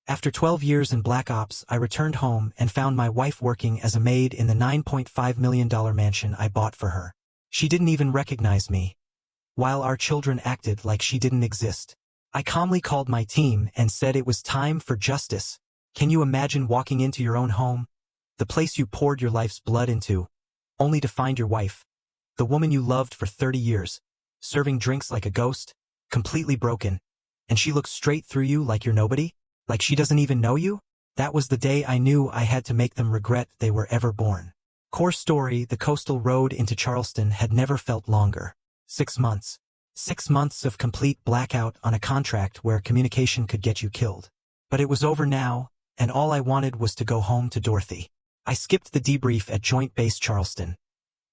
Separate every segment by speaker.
Speaker 1: After 12 years in Black Ops, I returned home and found my wife working as a maid in the $9.5 million mansion I bought for her. She didn't even recognize me, while our children acted like she didn't exist. I calmly called my team and said it was time for justice. Can you imagine walking into your own home, the place you poured your life's blood into, only to find your wife, the woman you loved for 30 years, serving drinks like a ghost, completely broken, and she looks straight through you like you're nobody? Like she doesn't even know you? That was the day I knew I had to make them regret they were ever born. Core story: the coastal road into Charleston had never felt longer. 6 months. 6 months of complete blackout on a contract where communication could get you killed. But it was over now, and all I wanted was to go home to Dorothy. I skipped the debrief at Joint Base Charleston.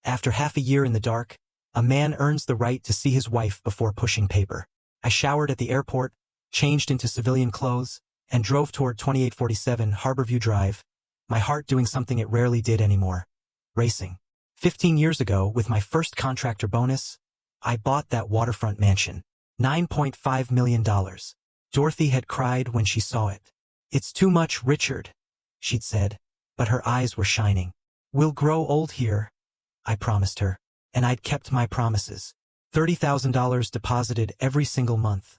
Speaker 1: After half a year in the dark, a man earns the right to see his wife before pushing paper. I showered at the airport, changed into civilian clothes, and drove toward 2847 Harborview Drive, my heart doing something it rarely did anymore: racing. 15 years ago, with my first contractor bonus, I bought that waterfront mansion. $9.5 million. Dorothy had cried when she saw it. "It's too much, Richard," she'd said, but her eyes were shining. "We'll grow old here," I promised her, and I'd kept my promises. $30,000 deposited every single month.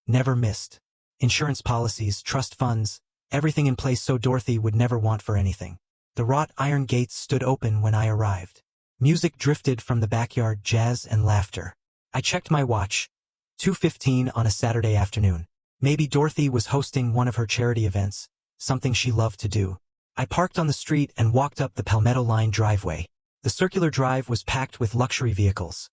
Speaker 1: Never missed. Insurance policies, trust funds, everything in place so Dorothy would never want for anything. The wrought iron gates stood open when I arrived. Music drifted from the backyard, jazz and laughter. I checked my watch. 2:15 on a Saturday afternoon. Maybe Dorothy was hosting one of her charity events, something she loved to do. I parked on the street and walked up the Palmetto Line driveway. The circular drive was packed with luxury vehicles.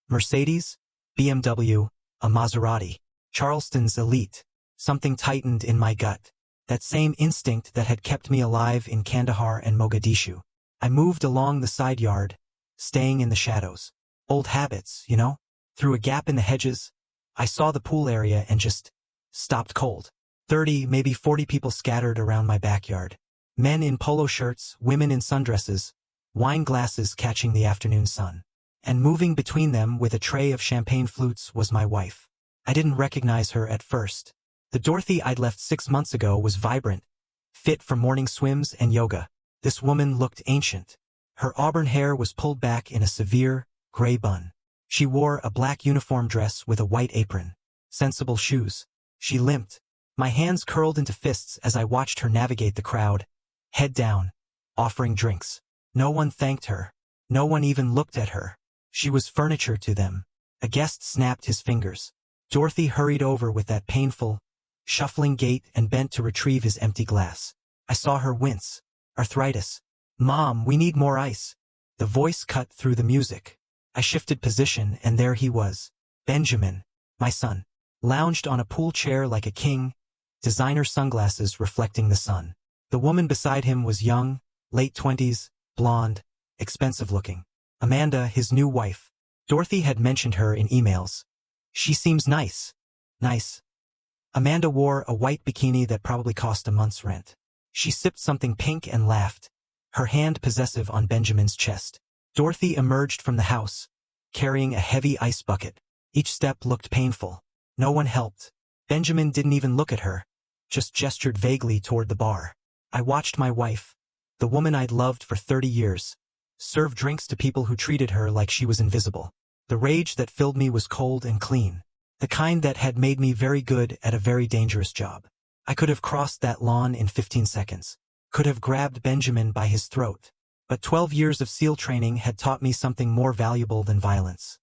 Speaker 1: Mercedes, BMW, a Maserati. Charleston's elite. Something tightened in my gut. That same instinct that had kept me alive in Kandahar and Mogadishu. I moved along the side yard, staying in the shadows. Old habits, you know? Through a gap in the hedges, I saw the pool area and just stopped cold. 30, maybe 40 people scattered around my backyard. Men in polo shirts, women in sundresses, wine glasses catching the afternoon sun. And moving between them with a tray of champagne flutes was my wife. I didn't recognize her at first. The Dorothy I'd left 6 months ago was vibrant, fit for morning swims and yoga. This woman looked ancient. Her auburn hair was pulled back in a severe, gray bun. She wore a black uniform dress with a white apron. Sensible shoes. She limped. My hands curled into fists as I watched her navigate the crowd, head down, offering drinks. No one thanked her. No one even looked at her. She was furniture to them. A guest snapped his fingers. Dorothy hurried over with that painful, shuffling gait and bent to retrieve his empty glass. I saw her wince. Arthritis. "Mom, we need more ice." The voice cut through the music. I shifted position and there he was. Benjamin, my son, lounged on a pool chair like a king, designer sunglasses reflecting the sun. The woman beside him was young, late 20s, blonde, expensive looking. Amanda, his new wife. Dorothy had mentioned her in emails. "She seems nice." Nice. Amanda wore a white bikini that probably cost a month's rent. She sipped something pink and laughed, her hand possessive on Benjamin's chest. Dorothy emerged from the house, carrying a heavy ice bucket. Each step looked painful. No one helped. Benjamin didn't even look at her, just gestured vaguely toward the bar. I watched my wife, the woman I'd loved for 30 years, serve drinks to people who treated her like she was invisible. The rage that filled me was cold and clean, the kind that had made me very good at a very dangerous job. I could have crossed that lawn in 15 seconds, could have grabbed Benjamin by his throat. But 12 years of SEAL training had taught me something more valuable than violence.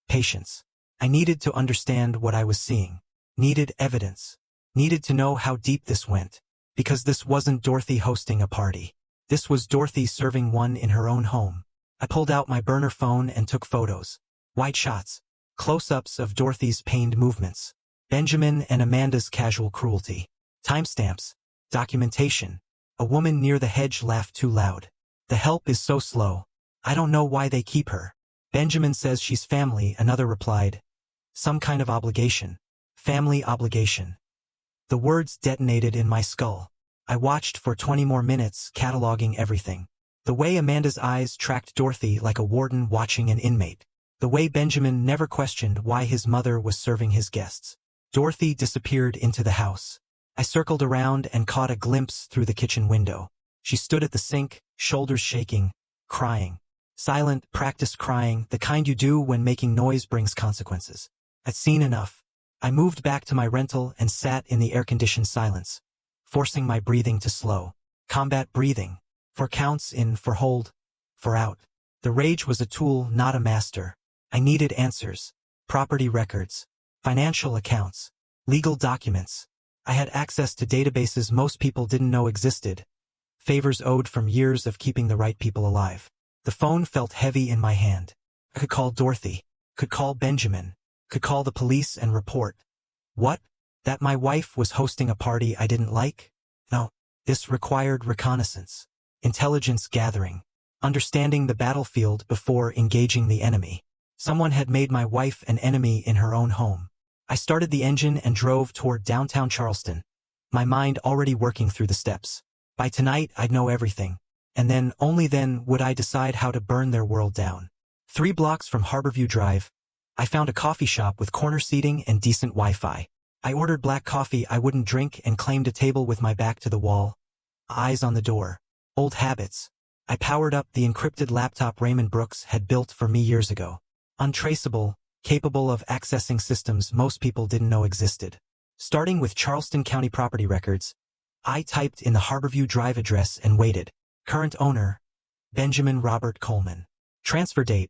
Speaker 1: Patience. I needed to understand what I was seeing. Needed evidence. Needed to know how deep this went. Because this wasn't Dorothy hosting a party. This was Dorothy serving one in her own home. I pulled out my burner phone and took photos. Wide shots. Close-ups of Dorothy's pained movements. Benjamin and Amanda's casual cruelty. Timestamps. Documentation. A woman near the hedge laughed too loud. "The help is so slow. I don't know why they keep her." "Benjamin says she's family," another replied. "Some kind of obligation. Family obligation." The words detonated in my skull. I watched for 20 more minutes, cataloging everything. The way Amanda's eyes tracked Dorothy like a warden watching an inmate. The way Benjamin never questioned why his mother was serving his guests. Dorothy disappeared into the house. I circled around and caught a glimpse through the kitchen window. She stood at the sink, shoulders shaking, crying. Silent, practiced crying, the kind you do when making noise brings consequences. I'd seen enough. I moved back to my rental and sat in the air-conditioned silence, forcing my breathing to slow. Combat breathing. For counts in, for hold, for out. The rage was a tool, not a master. I needed answers. Property records. Financial accounts. Legal documents. I had access to databases most people didn't know existed. Favors owed from years of keeping the right people alive. The phone felt heavy in my hand. I could call Dorothy. Could call Benjamin. Could call the police and report. What? That my wife was hosting a party I didn't like? No. This required reconnaissance. Intelligence gathering. Understanding the battlefield before engaging the enemy. Someone had made my wife an enemy in her own home. I started the engine and drove toward downtown Charleston, my mind already working through the steps. By tonight, I'd know everything. And then, only then, would I decide how to burn their world down. 3 blocks from Harborview Drive, I found a coffee shop with corner seating and decent Wi-Fi. I ordered black coffee I wouldn't drink and claimed a table with my back to the wall. Eyes on the door. Old habits. I powered up the encrypted laptop Raymond Brooks had built for me years ago. Untraceable, capable of accessing systems most people didn't know existed. Starting with Charleston County property records, I typed in the Harborview Drive address and waited. Current owner, Benjamin Robert Coleman. Transfer date,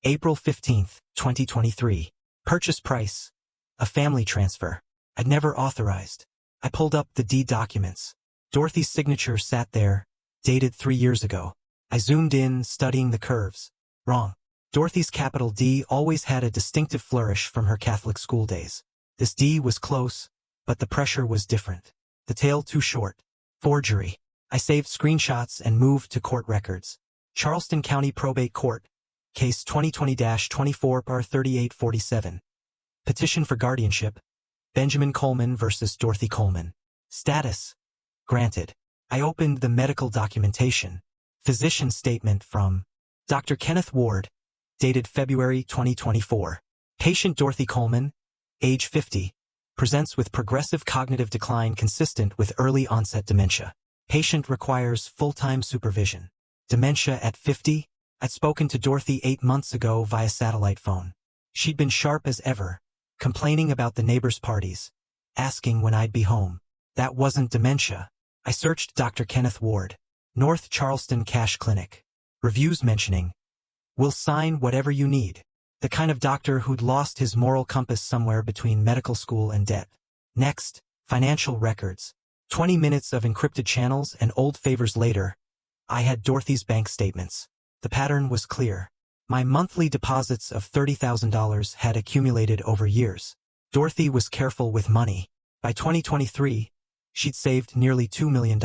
Speaker 1: April 15, 2023. Purchase price, a family transfer. I'd never authorized. I pulled up the deed documents. Dorothy's signature sat there, dated 3 years ago. I zoomed in, studying the curves. Wrong. Dorothy's capital D always had a distinctive flourish from her Catholic school days. This D was close, but the pressure was different. The tail too short. Forgery. I saved screenshots and moved to court records. Charleston County Probate Court. Case 2020-24-3847. Petition for guardianship. Benjamin Coleman versus Dorothy Coleman. Status. Granted. I opened the medical documentation. Physician statement from Dr. Kenneth Ward. Dated February 2024. Patient Dorothy Coleman, age 50, presents with progressive cognitive decline consistent with early onset dementia. Patient requires full-time supervision. Dementia at 50? I'd spoken to Dorothy 8 months ago via satellite phone. She'd been sharp as ever, complaining about the neighbors' parties, asking when I'd be home. That wasn't dementia. I searched Dr. Kenneth Ward, North Charleston Cash Clinic. Reviews mentioning, "Will sign whatever you need." The kind of doctor who'd lost his moral compass somewhere between medical school and debt. Next, financial records. 20 minutes of encrypted channels and old favors later, I had Dorothy's bank statements. The pattern was clear. My monthly deposits of $30,000 had accumulated over years. Dorothy was careful with money. By 2023, she'd saved nearly $2 million.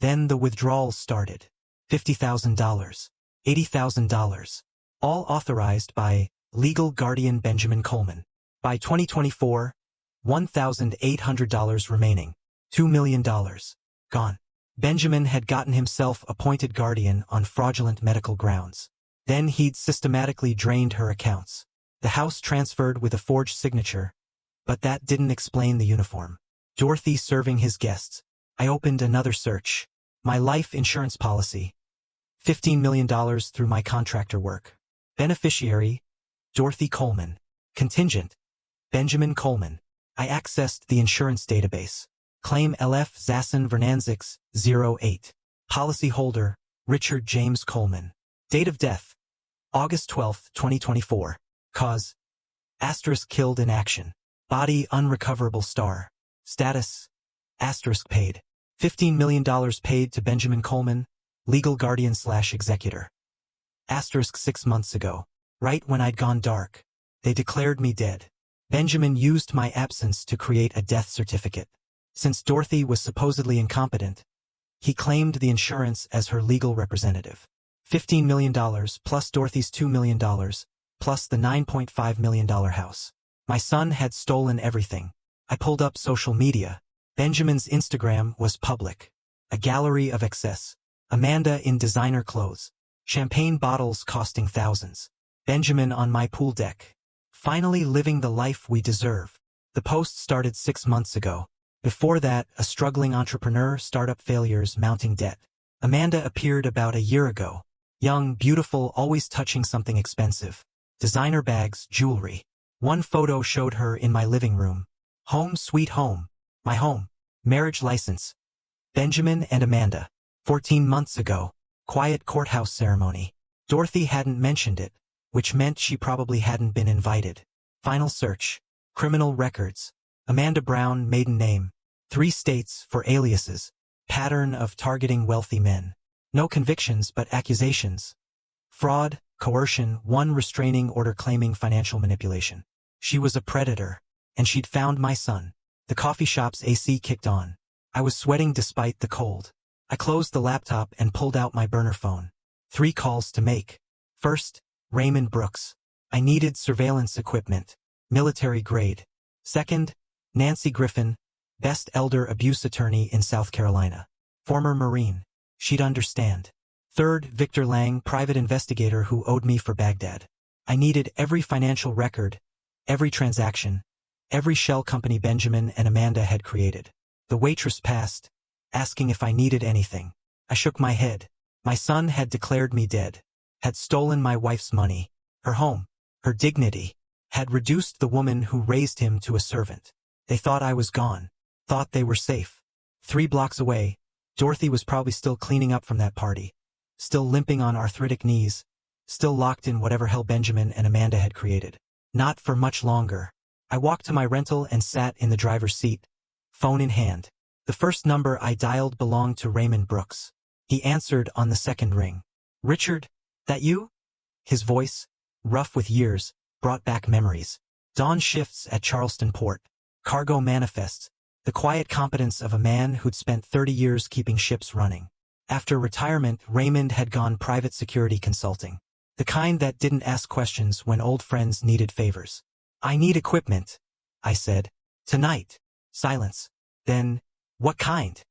Speaker 1: Then the withdrawals started. $50,000. $80,000. All authorized by legal guardian Benjamin Coleman. By 2024, $1,800 remaining. $2 million. Gone. Benjamin had gotten himself appointed guardian on fraudulent medical grounds. Then he'd systematically drained her accounts. The house transferred with a forged signature. But that didn't explain the uniform. Dorothy serving his guests. I opened another search. My life insurance policy. $15 million through my contractor work. Beneficiary, Dorothy Coleman. Contingent, Benjamin Coleman. I accessed the insurance database. Claim LF Zassin Vernanzix, 08. Policyholder, Richard James Coleman. Date of death, August 12, 2024. Cause, asterisk killed in action. Body unrecoverable star. Status, asterisk paid. $15 million paid to Benjamin Coleman, legal guardian/executor. Asterisk 6 months ago. Right when I'd gone dark. They declared me dead. Benjamin used my absence to create a death certificate. Since Dorothy was supposedly incompetent, he claimed the insurance as her legal representative. $15 million plus Dorothy's $2 million plus the $9.5 million house. My son had stolen everything. I pulled up social media. Benjamin's Instagram was public. A gallery of excess. Amanda in designer clothes. Champagne bottles costing thousands. Benjamin on my pool deck. Finally living the life we deserve. The post started 6 months ago. Before that, a struggling entrepreneur, startup failures, mounting debt. Amanda appeared about a year ago. Young, beautiful, always touching something expensive. Designer bags, jewelry. One photo showed her in my living room. Home sweet home. My home. Marriage license. Benjamin and Amanda. 14 months ago. Quiet courthouse ceremony. Dorothy hadn't mentioned it, which meant she probably hadn't been invited. Final search. Criminal records. Amanda Brown, maiden name. 3 states for aliases. Pattern of targeting wealthy men. No convictions but accusations. Fraud, coercion, 1 restraining order claiming financial manipulation. She was a predator, and she'd found my son. The coffee shop's AC kicked on. I was sweating despite the cold. I closed the laptop and pulled out my burner phone. 3 calls to make. First, Raymond Brooks. I needed surveillance equipment. Military grade. Second, Nancy Griffin, best elder abuse attorney in South Carolina. Former Marine. She'd understand. Third, Victor Lang, private investigator who owed me for Baghdad. I needed every financial record, every transaction, every shell company Benjamin and Amanda had created. The waitress passed, asking if I needed anything. I shook my head. My son had declared me dead, had stolen my wife's money, her home, her dignity, had reduced the woman who raised him to a servant. They thought I was gone, thought they were safe. 3 blocks away, Dorothy was probably still cleaning up from that party, still limping on arthritic knees, still locked in whatever hell Benjamin and Amanda had created. Not for much longer. I walked to my rental and sat in the driver's seat, phone in hand. The first number I dialed belonged to Raymond Brooks. He answered on the second ring. "Richard, that you?" His voice, rough with years, brought back memories. Dawn shifts at Charleston Port. Cargo manifests. The quiet competence of a man who'd spent 30 years keeping ships running. After retirement, Raymond had gone private security consulting. The kind that didn't ask questions when old friends needed favors. "I need equipment," I said. "Tonight." Silence. Then, "What kind?"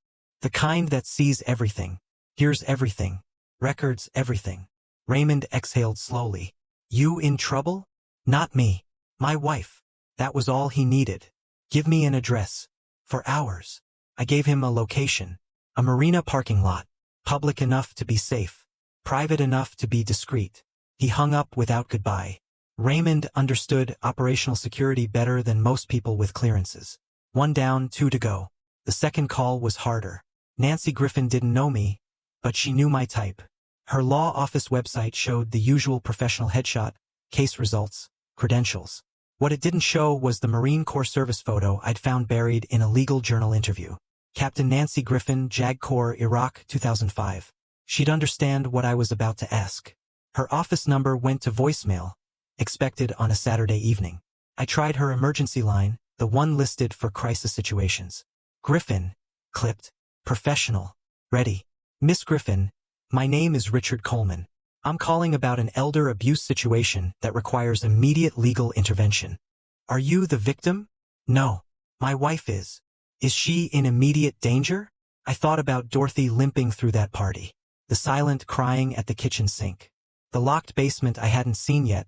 Speaker 1: "The kind that sees everything. Hears everything. Records everything." Raymond exhaled slowly. "You in trouble?" "Not me. My wife." That was all he needed. "Give me an address." For hours. I gave him a location. A marina parking lot. Public enough to be safe. Private enough to be discreet. He hung up without goodbye. Raymond understood operational security better than most people with clearances. 1 down, 2 to go. The second call was harder. Nancy Griffin didn't know me, but she knew my type. Her law office website showed the usual professional headshot, case results, credentials. What it didn't show was the Marine Corps service photo I'd found buried in a legal journal interview. Captain Nancy Griffin, JAG Corps, Iraq, 2005. She'd understand what I was about to ask. Her office number went to voicemail, expected on a Saturday evening. I tried her emergency line, the one listed for crisis situations. "Griffin," clipped. "Professional. Ready. Miss Griffin, my name is Richard Coleman. I'm calling about an elder abuse situation that requires immediate legal intervention." "Are you the victim?" "No. My wife is." "Is she in immediate danger?" I thought about Dorothy limping through that party. The silent crying at the kitchen sink. The locked basement I hadn't seen yet,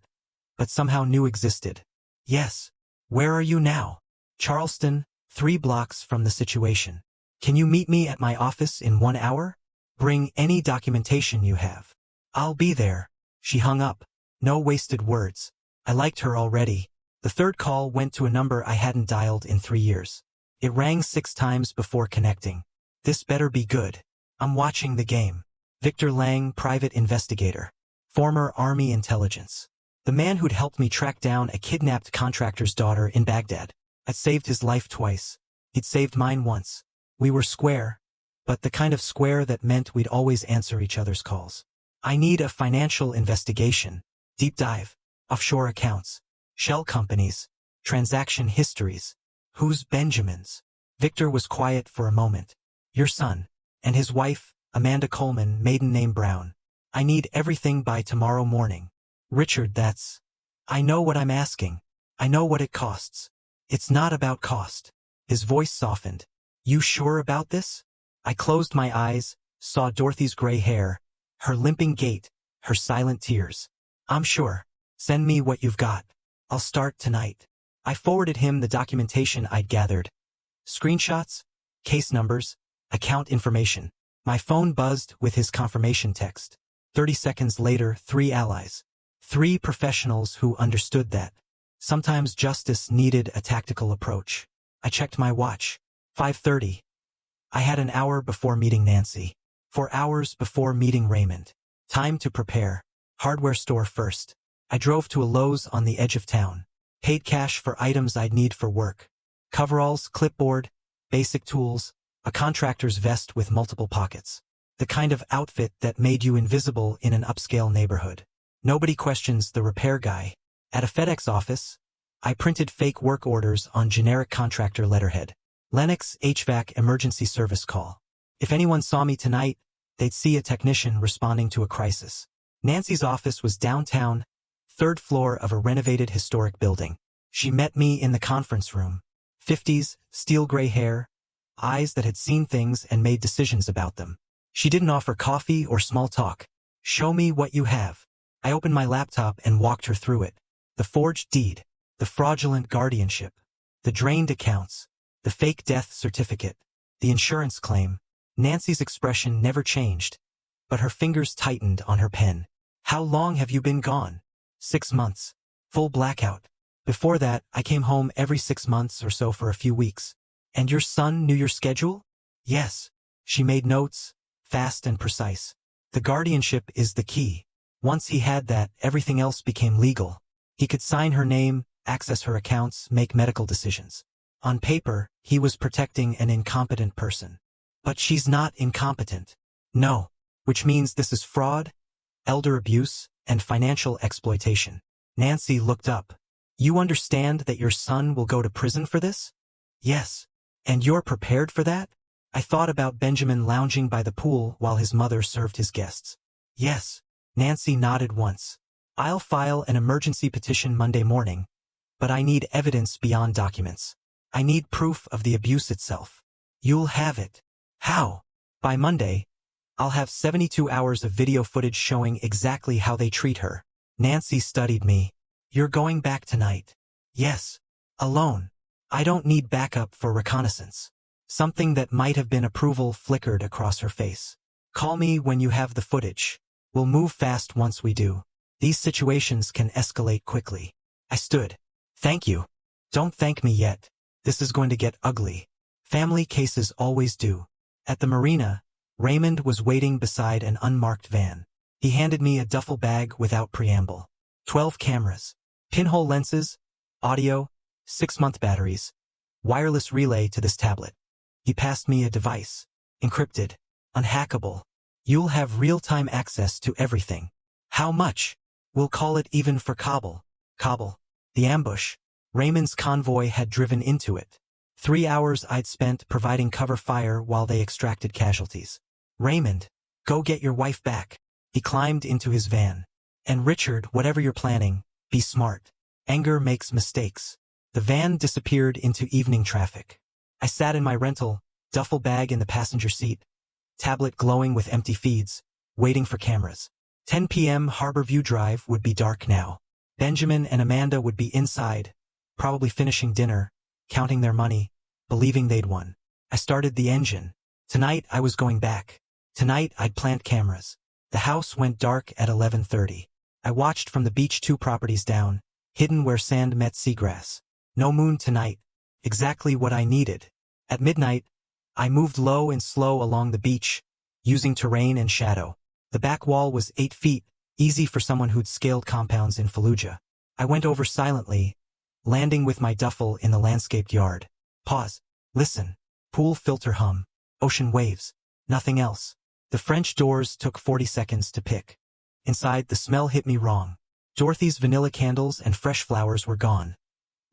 Speaker 1: but somehow knew existed. "Yes. Where are you now?" "Charleston, 3 blocks from the situation. Can you meet me at my office in 1 hour? Bring any documentation you have." "I'll be there." She hung up. No wasted words. I liked her already. The third call went to a number I hadn't dialed in 3 years. It rang 6 times before connecting. This better be good. I'm watching the game. Victor Lang, private investigator. Former Army intelligence. The man who'd helped me track down a kidnapped contractor's daughter in Baghdad. I'd saved his life twice. He'd saved mine once. We were square, but the kind of square that meant we'd always answer each other's calls. "I need a financial investigation. Deep dive. Offshore accounts. Shell companies. Transaction histories. Who's Benjamin's?" Victor was quiet for a moment. "Your son. And his wife, Amanda Coleman, maiden name Brown. I need everything by tomorrow morning." "Richard, that's..." "I know what I'm asking. I know what it costs. It's not about cost." His voice softened. "You sure about this?" I closed my eyes, saw Dorothy's gray hair, her limping gait, her silent tears. "I'm sure. Send me what you've got. I'll start tonight." I forwarded him the documentation I'd gathered. Screenshots, case numbers, account information. My phone buzzed with his confirmation text. 30 seconds later, 3 allies. 3 professionals who understood that. Sometimes justice needed a tactical approach. I checked my watch. 5:30. I had an hour before meeting Nancy. 4 hours before meeting Raymond. Time to prepare. Hardware store first. I drove to a Lowe's on the edge of town. Paid cash for items I'd need for work. Coveralls, clipboard, basic tools, a contractor's vest with multiple pockets. The kind of outfit that made you invisible in an upscale neighborhood. Nobody questions the repair guy. At a FedEx office, I printed fake work orders on generic contractor letterhead. Lennox HVAC emergency service call. If anyone saw me tonight, they'd see a technician responding to a crisis. Nancy's office was downtown, 3rd floor of a renovated historic building. She met me in the conference room. 50s, steel gray hair, eyes that had seen things and made decisions about them. She didn't offer coffee or small talk. Show me what you have. I opened my laptop and walked her through it. The forged deed, the fraudulent guardianship, the drained accounts, the fake death certificate, the insurance claim. Nancy's expression never changed, but her fingers tightened on her pen. How long have you been gone? 6 months. Full blackout. Before that, I came home every 6 months or so for a few weeks. And your son knew your schedule? Yes. She made notes, fast and precise. The guardianship is the key. Once he had that, everything else became legal. He could sign her name, access her accounts, make medical decisions. On paper, he was protecting an incompetent person. But she's not incompetent. No. Which means this is fraud, elder abuse, and financial exploitation. Nancy looked up. You understand that your son will go to prison for this? Yes. And you're prepared for that? I thought about Benjamin lounging by the pool while his mother served his guests. Yes. Nancy nodded once. I'll file an emergency petition Monday morning, but I need evidence beyond documents. I need proof of the abuse itself. You'll have it. How? By Monday, I'll have 72 hours of video footage showing exactly how they treat her. Nancy studied me. You're going back tonight. Yes. Alone. I don't need backup for reconnaissance. Something that might have been approval flickered across her face. Call me when you have the footage. We'll move fast once we do. These situations can escalate quickly. I stood. Thank you. Don't thank me yet. This is going to get ugly. Family cases always do. At the marina, Raymond was waiting beside an unmarked van. He handed me a duffel bag without preamble. 12 cameras. Pinhole lenses, audio, 6-month batteries, wireless relay to this tablet. He passed me a device. Encrypted. Unhackable. You'll have real-time access to everything. How much? We'll call it even for Kabul. Kabul. The ambush. Raymond's convoy had driven into it. 3 hours I'd spent providing cover fire while they extracted casualties. Raymond, go get your wife back. He climbed into his van. And Richard, whatever you're planning, be smart. Anger makes mistakes. The van disappeared into evening traffic. I sat in my rental, duffel bag in the passenger seat, tablet glowing with empty feeds, waiting for cameras. 10 p.m. Harborview Drive would be dark now. Benjamin and Amanda would be inside, probably finishing dinner, counting their money, believing they'd won. I started the engine. Tonight I was going back. Tonight I'd plant cameras. The house went dark at 11:30. I watched from the beach 2 properties down, hidden where sand met seagrass. No moon tonight. Exactly what I needed. At midnight, I moved low and slow along the beach, using terrain and shadow. The back wall was 8 feet, easy for someone who'd scaled compounds in Fallujah. I went over silently, landing with my duffel in the landscaped yard. Pause. Listen. Pool filter hum. Ocean waves. Nothing else. The French doors took 40 seconds to pick. Inside, the smell hit me wrong. Dorothy's vanilla candles and fresh flowers were gone,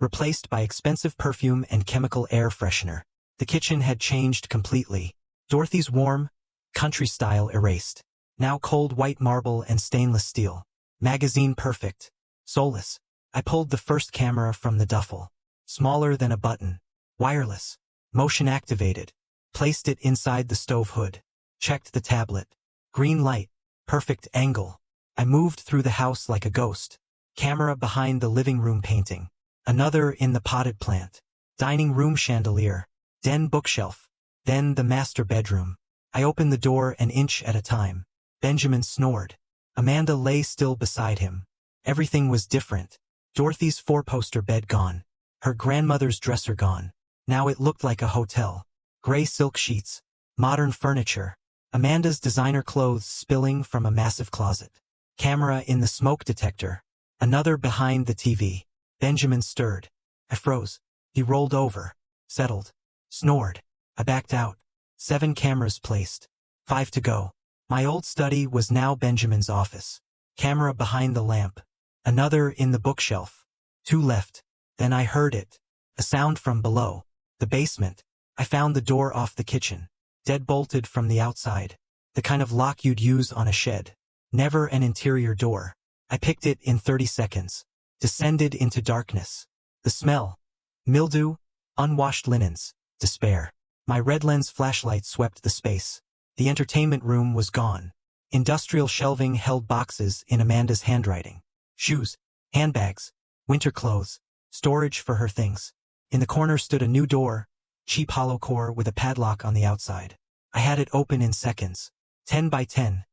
Speaker 1: replaced by expensive perfume and chemical air freshener. The kitchen had changed completely. Dorothy's warm, country style erased. Now cold white marble and stainless steel. Magazine perfect. Soulless. I pulled the first camera from the duffel. Smaller than a button. Wireless. Motion activated. Placed it inside the stove hood. Checked the tablet. Green light. Perfect angle. I moved through the house like a ghost. Camera behind the living room painting. Another in the potted plant. Dining room chandelier. then bookshelf, then the master bedroom. I opened the door an inch at a time. Benjamin snored. Amanda lay still beside him. Everything was different. Dorothy's four-poster bed gone. Her grandmother's dresser gone. Now it looked like a hotel. Gray silk sheets. Modern furniture. Amanda's designer clothes spilling from a massive closet. Camera in the smoke detector. Another behind the TV. Benjamin stirred. I froze. He rolled over. Settled. Snored. I backed out. 7 cameras placed. 5 to go. My old study was now Benjamin's office. Camera behind the lamp. Another in the bookshelf. 2 left. Then I heard it. A sound from below. The basement. I found the door off the kitchen. Dead-bolted from the outside. The kind of lock you'd use on a shed. Never an interior door. I picked it in 30 seconds. Descended into darkness. The smell. Mildew. Unwashed linens. Despair. My red lens flashlight swept the space. The entertainment room was gone. Industrial shelving held boxes in Amanda's handwriting. Shoes. Handbags. Winter clothes. Storage for her things. In the corner stood a new door. Cheap hollow core with a padlock on the outside. I had it open in seconds. 10 by 10.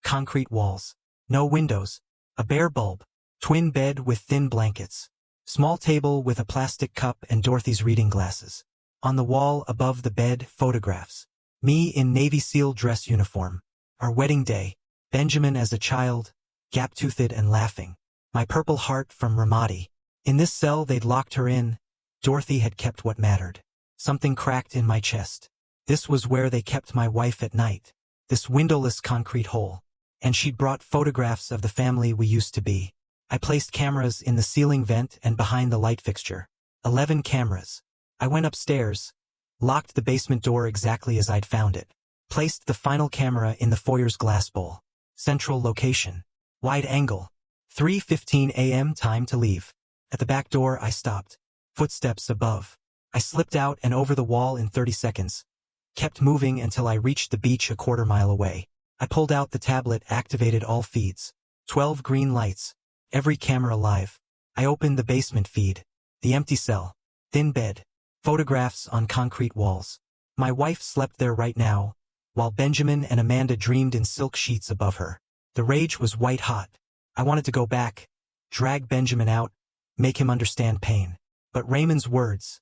Speaker 1: Concrete walls. No windows. A bare bulb. Twin bed with thin blankets. Small table with a plastic cup and Dorothy's reading glasses. On the wall above the bed, photographs. Me in Navy SEAL dress uniform. Our wedding day. Benjamin as a child, gap-toothed and laughing. My purple heart from Ramadi. In this cell they'd locked her in. Dorothy had kept what mattered. Something cracked in my chest. This was where they kept my wife at night. This windowless concrete hole. And she'd brought photographs of the family we used to be. I placed cameras in the ceiling vent and behind the light fixture. 11 cameras. I went upstairs, locked the basement door exactly as I'd found it, placed the final camera in the foyer's glass bowl. Central location. Wide angle. 3:15 a.m. time to leave. At the back door I stopped. Footsteps above. I slipped out and over the wall in 30 seconds. Kept moving until I reached the beach a quarter mile away. I pulled out the tablet, activated all feeds. 12 green lights. Every camera live. I opened the basement feed. The empty cell. Thin bed. Photographs on concrete walls. My wife slept there right now, while Benjamin and Amanda dreamed in silk sheets above her. The rage was white hot. I wanted to go back, drag Benjamin out, make him understand pain. But Raymond's words.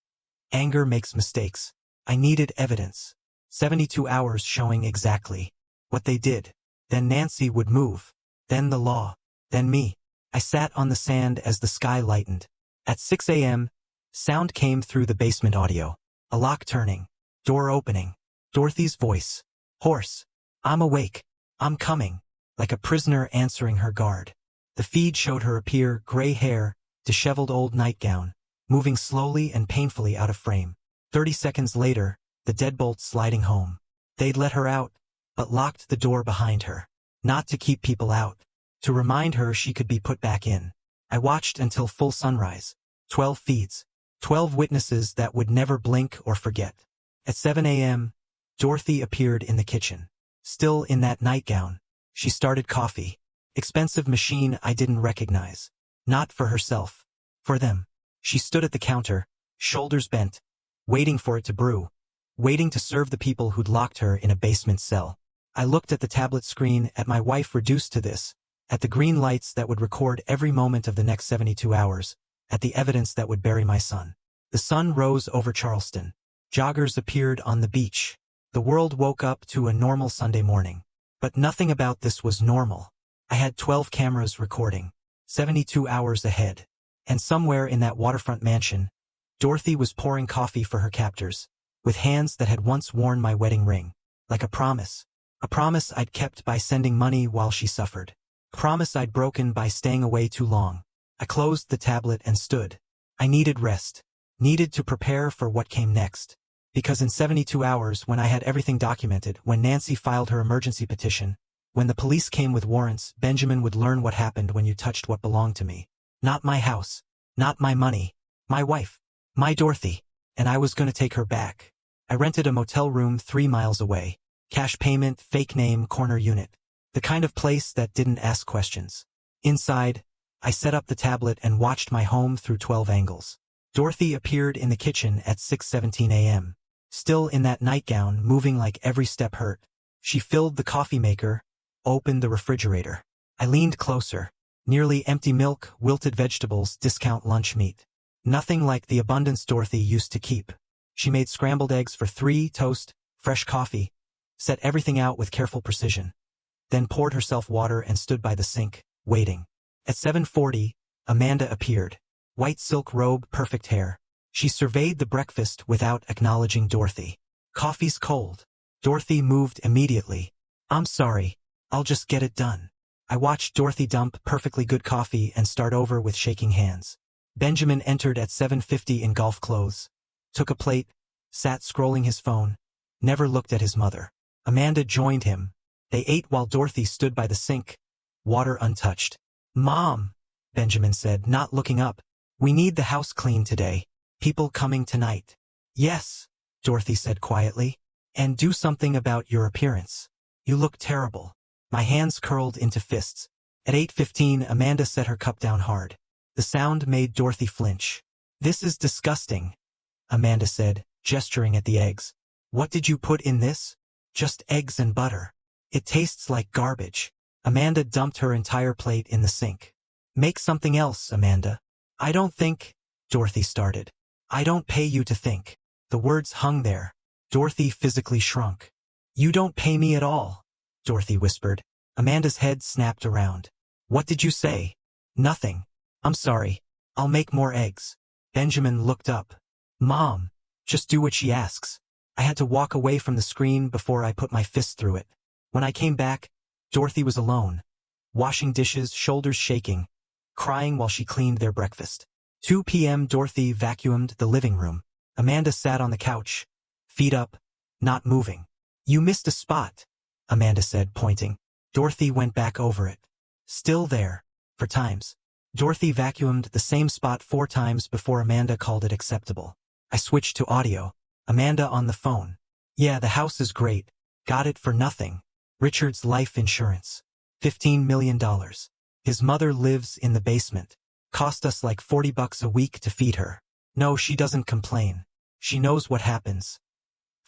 Speaker 1: Anger makes mistakes. I needed evidence. 72 hours showing exactly what they did. Then Nancy would move. Then the law. Then me. I sat on the sand as the sky lightened. At 6 a.m., sound came through the basement audio. A lock turning. Door opening. Dorothy's voice. Hoarse. I'm awake. I'm coming. Like a prisoner answering her guard. The feed showed her appear, gray hair, disheveled old nightgown, moving slowly and painfully out of frame. 30 seconds later, the deadbolt sliding home. They'd let her out, but locked the door behind her. Not to keep people out. To remind her she could be put back in. I watched until full sunrise. 12 feeds. 12 witnesses that would never blink or forget. At 7 a.m., Dorothy appeared in the kitchen. Still in that nightgown. She started coffee. Expensive machine I didn't recognize. Not for herself. For them. She stood at the counter, shoulders bent, waiting for it to brew. Waiting to serve the people who'd locked her in a basement cell. I looked at the tablet screen, at my wife reduced to this, at the green lights that would record every moment of the next 72 hours, at the evidence that would bury my son. The sun rose over Charleston. Joggers appeared on the beach. The world woke up to a normal Sunday morning. But nothing about this was normal. I had 12 cameras recording. 72 hours ahead. And somewhere in that waterfront mansion, Dorothy was pouring coffee for her captors, with hands that had once worn my wedding ring. Like a promise. A promise I'd kept by sending money while she suffered. A promise I'd broken by staying away too long. I closed the tablet and stood. I needed rest. Needed to prepare for what came next. Because in 72 hours, when I had everything documented, when Nancy filed her emergency petition, when the police came with warrants, Benjamin would learn what happened when you touched what belonged to me. Not my house. Not my money. My wife. My Dorothy. And I was going to take her back. I rented a motel room 3 miles away. Cash payment, fake name, corner unit. The kind of place that didn't ask questions. Inside, I set up the tablet and watched my home through 12 angles. Dorothy appeared in the kitchen at 6:17 a.m. Still in that nightgown, moving like every step hurt. She filled the coffee maker, opened the refrigerator. I leaned closer. Nearly empty milk, wilted vegetables, discount lunch meat. Nothing like the abundance Dorothy used to keep. She made scrambled eggs for 3, toast, fresh coffee, set everything out with careful precision. Then poured herself water and stood by the sink, waiting. At 7:40, Amanda appeared. White silk robe, perfect hair. She surveyed the breakfast without acknowledging Dorothy. Coffee's cold. Dorothy moved immediately. I'm sorry. I'll just get it done. I watched Dorothy dump perfectly good coffee and start over with shaking hands. Benjamin entered at 7:50 in golf clothes. Took a plate, sat scrolling his phone, never looked at his mother. Amanda joined him. They ate while Dorothy stood by the sink, water untouched. Mom, Benjamin said, not looking up. We need the house cleaned today. People coming tonight. Yes, Dorothy said quietly. And do something about your appearance. You look terrible. My hands curled into fists. At 8:15, Amanda set her cup down hard. The sound made Dorothy flinch. This is disgusting, Amanda said, gesturing at the eggs. What did you put in this? Just eggs and butter. It tastes like garbage. Amanda dumped her entire plate in the sink. Make something else, Amanda. I don't think, Dorothy started. I don't pay you to think. The words hung there. Dorothy physically shrunk. You don't pay me at all, Dorothy whispered. Amanda's head snapped around. What did you say? Nothing. I'm sorry. I'll make more eggs. Benjamin looked up. Mom, just do what she asks. I had to walk away from the screen before I put my fist through it. When I came back, Dorothy was alone, washing dishes, shoulders shaking, crying while she cleaned their breakfast. 2 p.m. Dorothy vacuumed the living room. Amanda sat on the couch, feet up, not moving. You missed a spot, Amanda said, pointing. Dorothy went back over it. Still there, for times. Dorothy vacuumed the same spot 4 times before Amanda called it acceptable. I switched to audio. Amanda on the phone. Yeah, the house is great. Got it for nothing. Richard's life insurance. $15 million. His mother lives in the basement. Cost us like $40 a week to feed her. No, she doesn't complain. She knows what happens.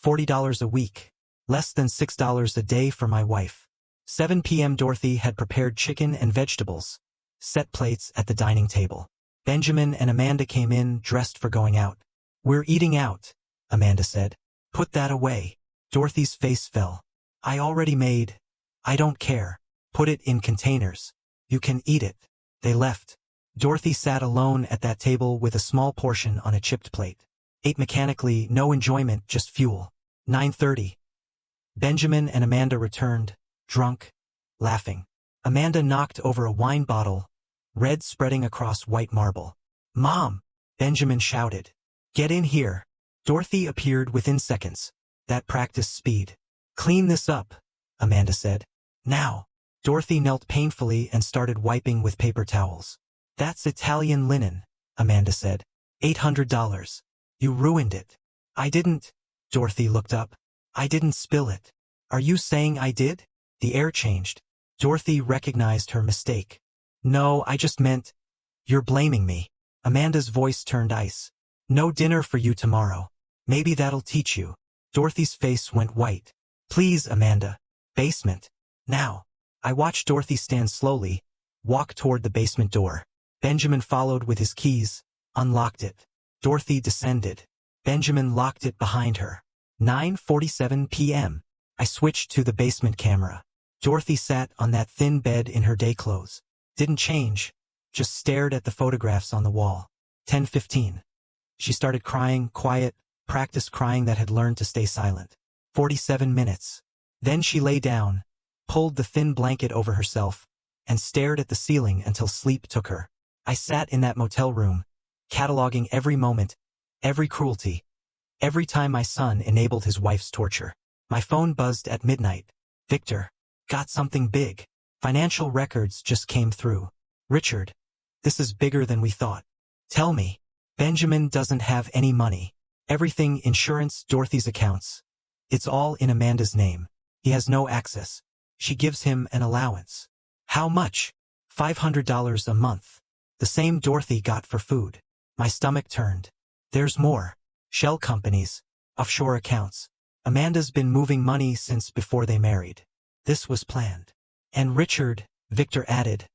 Speaker 1: $40 a week. Less than $6 a day for my wife. 7 p.m. Dorothy had prepared chicken and vegetables. Set plates at the dining table. Benjamin and Amanda came in, dressed for going out. We're eating out, Amanda said. Put that away. Dorothy's face fell. I already made. I don't care. Put it in containers. You can eat it. They left. Dorothy sat alone at that table with a small portion on a chipped plate. Ate mechanically, no enjoyment, just fuel. 9:30. Benjamin and Amanda returned, drunk, laughing. Amanda knocked over a wine bottle, red spreading across white marble. Mom! Benjamin shouted. Get in here. Dorothy appeared within seconds. That practiced speed. Clean this up, Amanda said. Now. Dorothy knelt painfully and started wiping with paper towels. That's Italian linen, Amanda said. $800. You ruined it. I didn't. Dorothy looked up. I didn't spill it. Are you saying I did? The air changed. Dorothy recognized her mistake. No, I just meant. You're blaming me. Amanda's voice turned ice. No dinner for you tomorrow. Maybe that'll teach you. Dorothy's face went white. Please, Amanda. Basement. Now. I watched Dorothy stand slowly, walk toward the basement door. Benjamin followed with his keys, unlocked it. Dorothy descended. Benjamin locked it behind her. 9:47 p.m. I switched to the basement camera. Dorothy sat on that thin bed in her day clothes. Didn't change, just stared at the photographs on the wall. 10:15. She started crying, quiet, practiced crying that had learned to stay silent. 47 minutes. Then she lay down, pulled the thin blanket over herself, and stared at the ceiling until sleep took her. I sat in that motel room, cataloging every moment, every cruelty, every time my son enabled his wife's torture. My phone buzzed at midnight. Victor. Got something big. Financial records just came through. Richard. This is bigger than we thought. Tell me. Benjamin doesn't have any money. Everything, insurance, Dorothy's accounts. It's all in Amanda's name. He has no access. She gives him an allowance. How much? $500 a month. The same Dorothy got for food. My stomach turned. There's more. Shell companies. Offshore accounts. Amanda's been moving money since before they married. This was planned. And Richard, Victor added.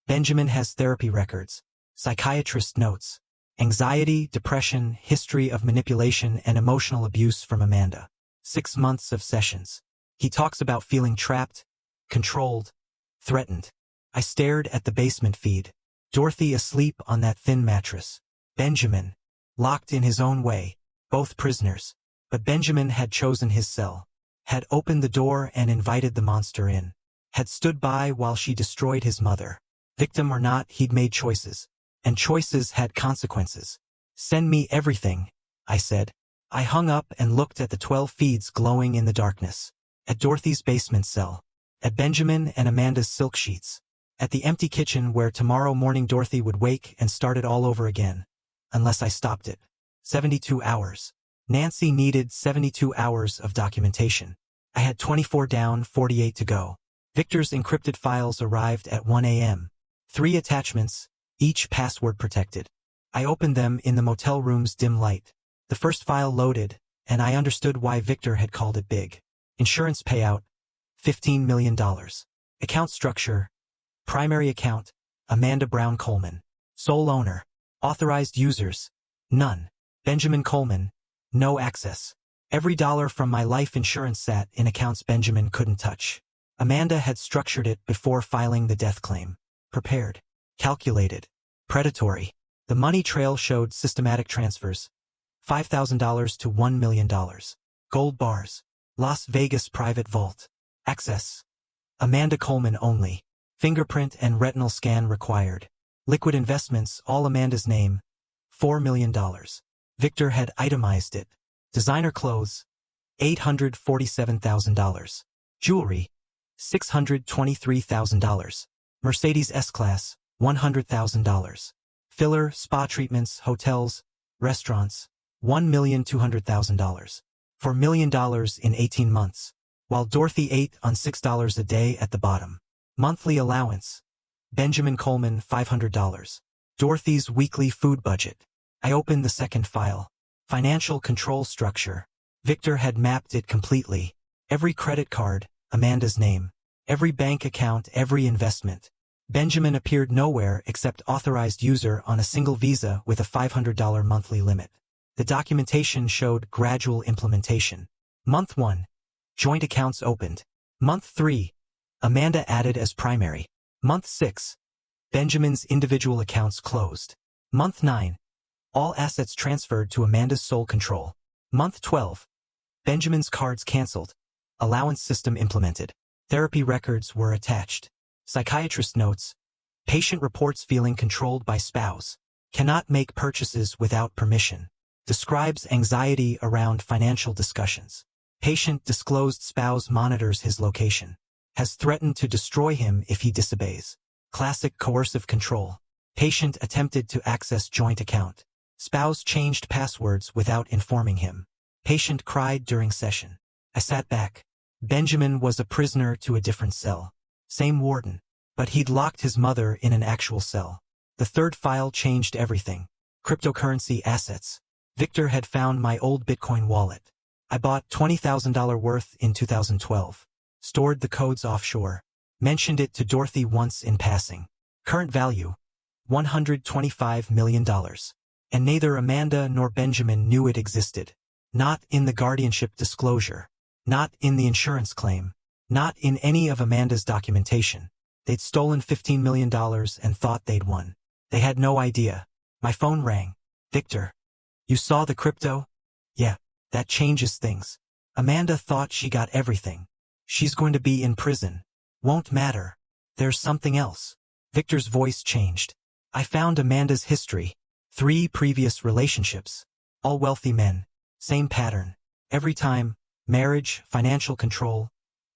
Speaker 1: Benjamin has therapy records. Psychiatrist notes. Anxiety, depression, history of manipulation and emotional abuse from Amanda. 6 months of sessions. He talks about feeling trapped, controlled, threatened. I stared at the basement feed. Dorothy asleep on that thin mattress. Benjamin, locked in his own way, both prisoners. But Benjamin had chosen his cell. Had opened the door and invited the monster in. Had stood by while she destroyed his mother. Victim or not, he'd made choices. And choices had consequences. Send me everything, I said. I hung up and looked at the 12 feeds glowing in the darkness. At Dorothy's basement cell. At Benjamin and Amanda's silk sheets. At the empty kitchen where tomorrow morning Dorothy would wake and start it all over again. Unless I stopped it. 72 hours. Nancy needed 72 hours of documentation. I had 24 down, 48 to go. Victor's encrypted files arrived at 1 a.m. 3 attachments, each password protected. I opened them in the motel room's dim light. The first file loaded, and I understood why Victor had called it big. Insurance payout, $15 million. Account structure, primary account, Amanda Brown Coleman. Sole owner, authorized users, none. Benjamin Coleman, no access. Every dollar from my life insurance sat in accounts Benjamin couldn't touch. Amanda had structured it before filing the death claim. Prepared. Calculated. Predatory. The money trail showed systematic transfers. $5,000 to $1 million. Gold bars. Las Vegas private vault. Access. Amanda Coleman only. Fingerprint and retinal scan required. Liquid investments, all Amanda's name. $4 million. Victor had itemized it. Designer clothes. $847,000. Jewelry. $623,000. Mercedes S-Class. $100,000. Filler, spa treatments, hotels, restaurants. $1,200,000. $4 million in 18 months. While Dorothy ate on $6 a day at the bottom. Monthly allowance. Benjamin Coleman $500. Dorothy's weekly food budget. I opened the second file. Financial control structure. Victor had mapped it completely. Every credit card, Amanda's name. Every bank account, every investment. Benjamin appeared nowhere except authorized user on a single visa with a $500 monthly limit. The documentation showed gradual implementation. Month 1. Joint accounts opened. Month 3. Amanda added as primary. Month 6. Benjamin's individual accounts closed. Month 9. All assets transferred to Amanda's sole control. Month 12. Benjamin's cards canceled. Allowance system implemented. Therapy records were attached. Psychiatrist notes. Patient reports feeling controlled by spouse. Cannot make purchases without permission. Describes anxiety around financial discussions. Patient disclosed spouse monitors his location. Has threatened to destroy him if he disobeys. Classic coercive control. Patient attempted to access joint account. Spouse changed passwords without informing him. Patient cried during session. I sat back. Benjamin was a prisoner to a different cell. Same warden. But he'd locked his mother in an actual cell. The third file changed everything. Cryptocurrency assets. Victor had found my old Bitcoin wallet. I bought $20,000 worth in 2012. Stored the codes offshore. Mentioned it to Dorothy once in passing. Current value. $125 million. And neither Amanda nor Benjamin knew it existed. Not in the guardianship disclosure. Not in the insurance claim. Not in any of Amanda's documentation. They'd stolen $15 million and thought they'd won. They had no idea. My phone rang. Victor. You saw the crypto? Yeah, that changes things. Amanda thought she got everything. She's going to be in prison. Won't matter. There's something else. Victor's voice changed. I found Amanda's history. 3 previous relationships. All wealthy men. Same pattern. Every time, marriage, financial control,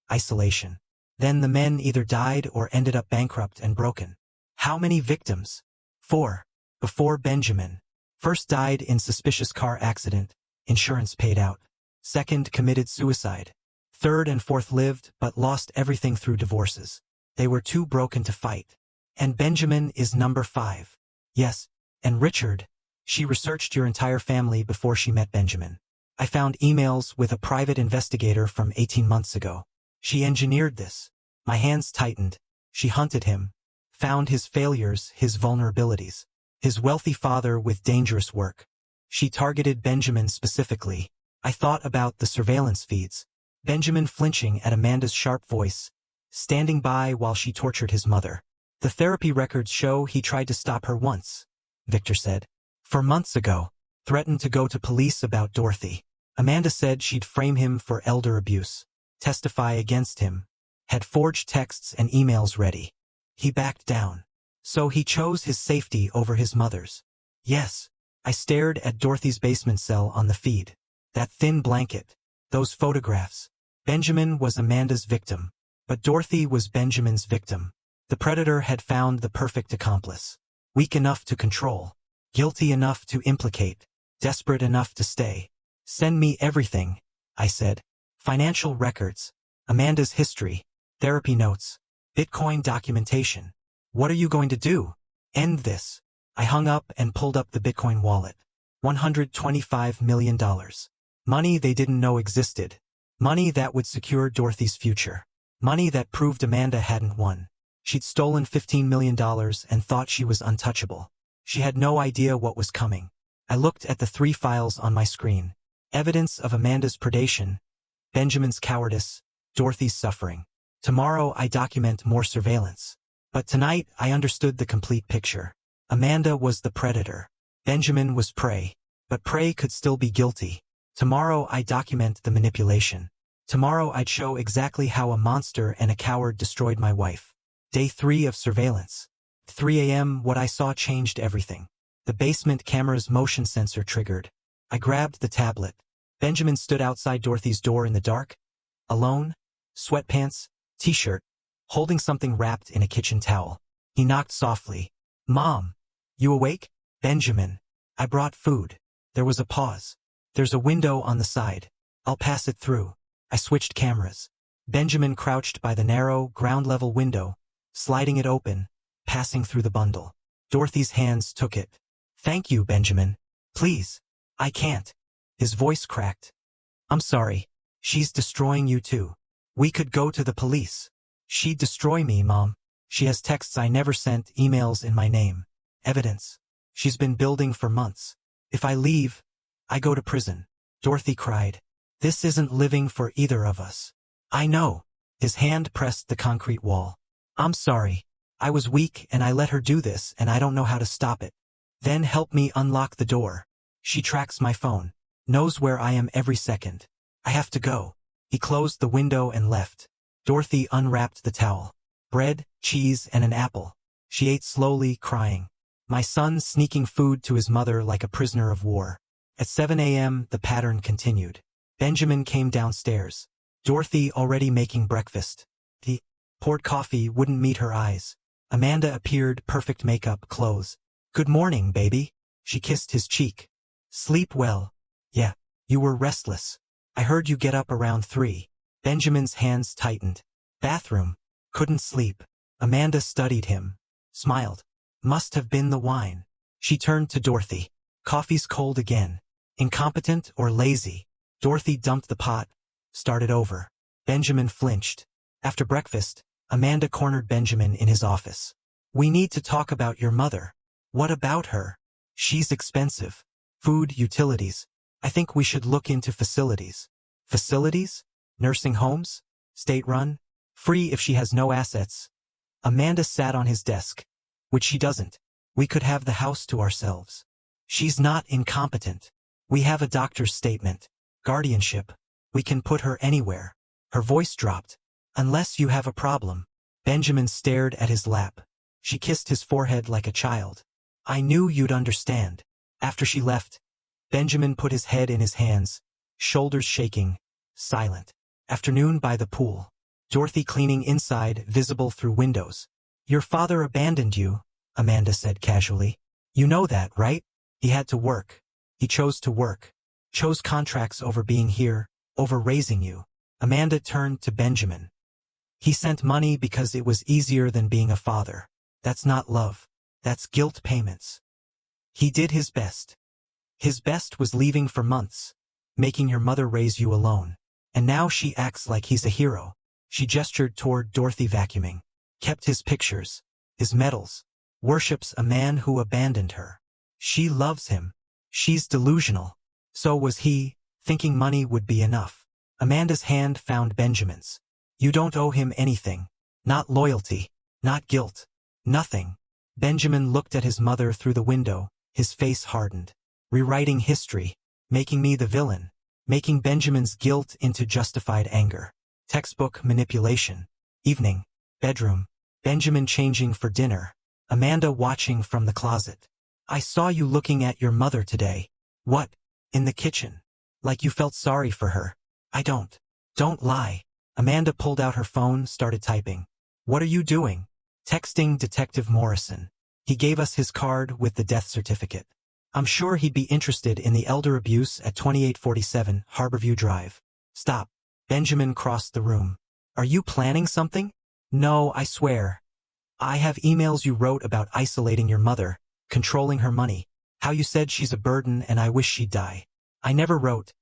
Speaker 1: isolation. Then the men either died or ended up bankrupt and broken. How many victims? 4. Before Benjamin. First died in suspicious car accident. Insurance paid out. Second committed suicide. Third and fourth lived but lost everything through divorces. They were too broken to fight. And Benjamin is number 5. Yes. And Richard. She researched your entire family before she met Benjamin. I found emails with a private investigator from 18 months ago. She engineered this. My hands tightened. She hunted him. Found his failures, his vulnerabilities. His wealthy father with dangerous work. She targeted Benjamin specifically. I thought about the surveillance feeds. Benjamin flinching at Amanda's sharp voice, standing by while she tortured his mother. The therapy records show he tried to stop her once, Victor said. 4 months ago. Threatened to go to police about Dorothy. Amanda said she'd frame him for elder abuse. Testify against him. Had forged texts and emails ready. He backed down. So he chose his safety over his mother's. Yes. I stared at Dorothy's basement cell on the feed. That thin blanket. Those photographs. Benjamin was Amanda's victim. But Dorothy was Benjamin's victim. The predator had found the perfect accomplice. Weak enough to control. Guilty enough to implicate. Desperate enough to stay. Send me everything, I said. Financial records. Amanda's history. Therapy notes. Bitcoin documentation. What are you going to do? End this. I hung up and pulled up the Bitcoin wallet. $125 million. Money they didn't know existed. Money that would secure Dorothy's future. Money that proved Amanda hadn't won. She'd stolen $15 million and thought she was untouchable. She had no idea what was coming. I looked at the 3 files on my screen. Evidence of Amanda's predation, Benjamin's cowardice, Dorothy's suffering. Tomorrow I document more surveillance. But tonight I understood the complete picture. Amanda was the predator. Benjamin was prey. But prey could still be guilty. Tomorrow I document the manipulation. Tomorrow I'd show exactly how a monster and a coward destroyed my wife. Day 3 of surveillance. 3 a.m. What I saw changed everything. The basement camera's motion sensor triggered. I grabbed the tablet. Benjamin stood outside Dorothy's door in the dark. Alone. Sweatpants. T-shirt. Holding something wrapped in a kitchen towel. He knocked softly. Mom. You awake? Benjamin. I brought food. There was a pause. There's a window on the side. I'll pass it through. I switched cameras. Benjamin crouched by the narrow, ground-level window, sliding it open, passing through the bundle. Dorothy's hands took it. Thank you, Benjamin. Please. I can't. His voice cracked. I'm sorry. She's destroying you too. We could go to the police. She'd destroy me, Mom. She has texts I never sent, emails in my name. Evidence. She's been building for months. If I leave, I go to prison. Dorothy cried. This isn't living for either of us. I know. His hand pressed the concrete wall. I'm sorry. I was weak and I let her do this and I don't know how to stop it. Then help me unlock the door. She tracks my phone. Knows where I am every second. I have to go. He closed the window and left. Dorothy unwrapped the towel. Bread, cheese, and an apple. She ate slowly, crying. My son sneaking food to his mother like a prisoner of war. At 7 a.m. the pattern continued. Benjamin came downstairs. Dorothy already making breakfast. The poured coffee wouldn't meet her eyes. Amanda appeared, perfect makeup, clothes. Good morning, baby. She kissed his cheek. Sleep well. Yeah. You were restless. I heard you get up around 3. Benjamin's hands tightened. Bathroom. Couldn't sleep. Amanda studied him. Smiled. Must have been the wine. She turned to Dorothy. Coffee's cold again. Incompetent or lazy? Dorothy dumped the pot. Started over. Benjamin flinched. After breakfast, Amanda cornered Benjamin in his office. We need to talk about your mother. What about her? She's expensive. Food, utilities. I think we should look into facilities. Facilities? Nursing homes? State-run? Free if she has no assets. Amanda sat on his desk. Which she doesn't. We could have the house to ourselves. She's not incompetent. We have a doctor's statement. Guardianship. We can put her anywhere. Her voice dropped. Unless you have a problem. Benjamin stared at his lap. She kissed his forehead like a child. I knew you'd understand. After she left, Benjamin put his head in his hands, shoulders shaking, silent. Afternoon by the pool. Dorothy cleaning inside, visible through windows. Your father abandoned you, Amanda said casually. You know that, right? He had to work. He chose to work. Chose contracts over being here, over raising you. Amanda turned to Benjamin. He sent money because it was easier than being a father. That's not love. That's guilt payments. He did his best. His best was leaving for months. making your mother raise you alone. And now she acts like he's a hero. She gestured toward Dorothy vacuuming. Kept his pictures, his medals. Worships a man who abandoned her. She loves him. She's delusional. So was he, thinking money would be enough. Amanda's hand found Benjamin's. You don't owe him anything. Not loyalty. Not guilt. Nothing. Benjamin looked at his mother through the window, his face hardened. Rewriting history. Making me the villain. Making Benjamin's guilt into justified anger. Textbook manipulation. Evening. Bedroom. Benjamin changing for dinner. Amanda watching from the closet. I saw you looking at your mother today. What? In the kitchen. Like you felt sorry for her. I don't. Don't lie. Amanda pulled out her phone, started typing. What are you doing? Texting Detective Morrison. He gave us his card with the death certificate. I'm sure he'd be interested in the elder abuse at 2847 Harborview Drive. Stop. Benjamin crossed the room. Are you planning something? No, I swear. I have emails you wrote about isolating your mother, controlling her money, how you said she's a burden and I wish she'd die. I never wrote.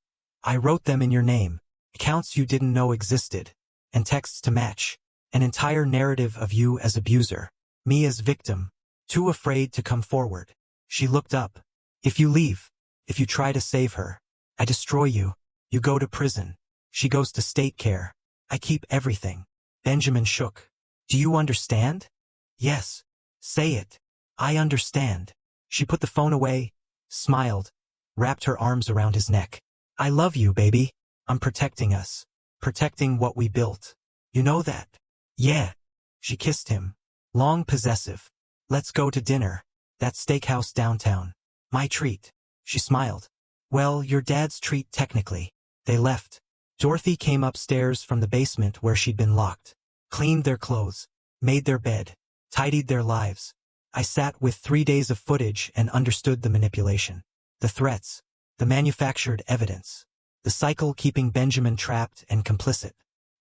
Speaker 1: I wrote them in your name, accounts you didn't know existed, and texts to match. An entire narrative of you as abuser, me as victim, too afraid to come forward. She looked up. If you leave, if you try to save her, I destroy you. You go to prison. She goes to state care. I keep everything. Benjamin shook. Do you understand? Yes. Say it. I understand. She put the phone away, smiled, wrapped her arms around his neck. I love you, baby. I'm protecting us. Protecting what we built. You know that? Yeah. She kissed him. Long possessive. Let's go to dinner. That steakhouse downtown. My treat. She smiled. Well, your dad's treat technically. They left. Dorothy came upstairs from the basement where she'd been locked. Cleaned their clothes. Made their bed. Tidied their lives. I sat with 3 days of footage and understood the manipulation. The threats. The manufactured evidence. The cycle keeping Benjamin trapped and complicit.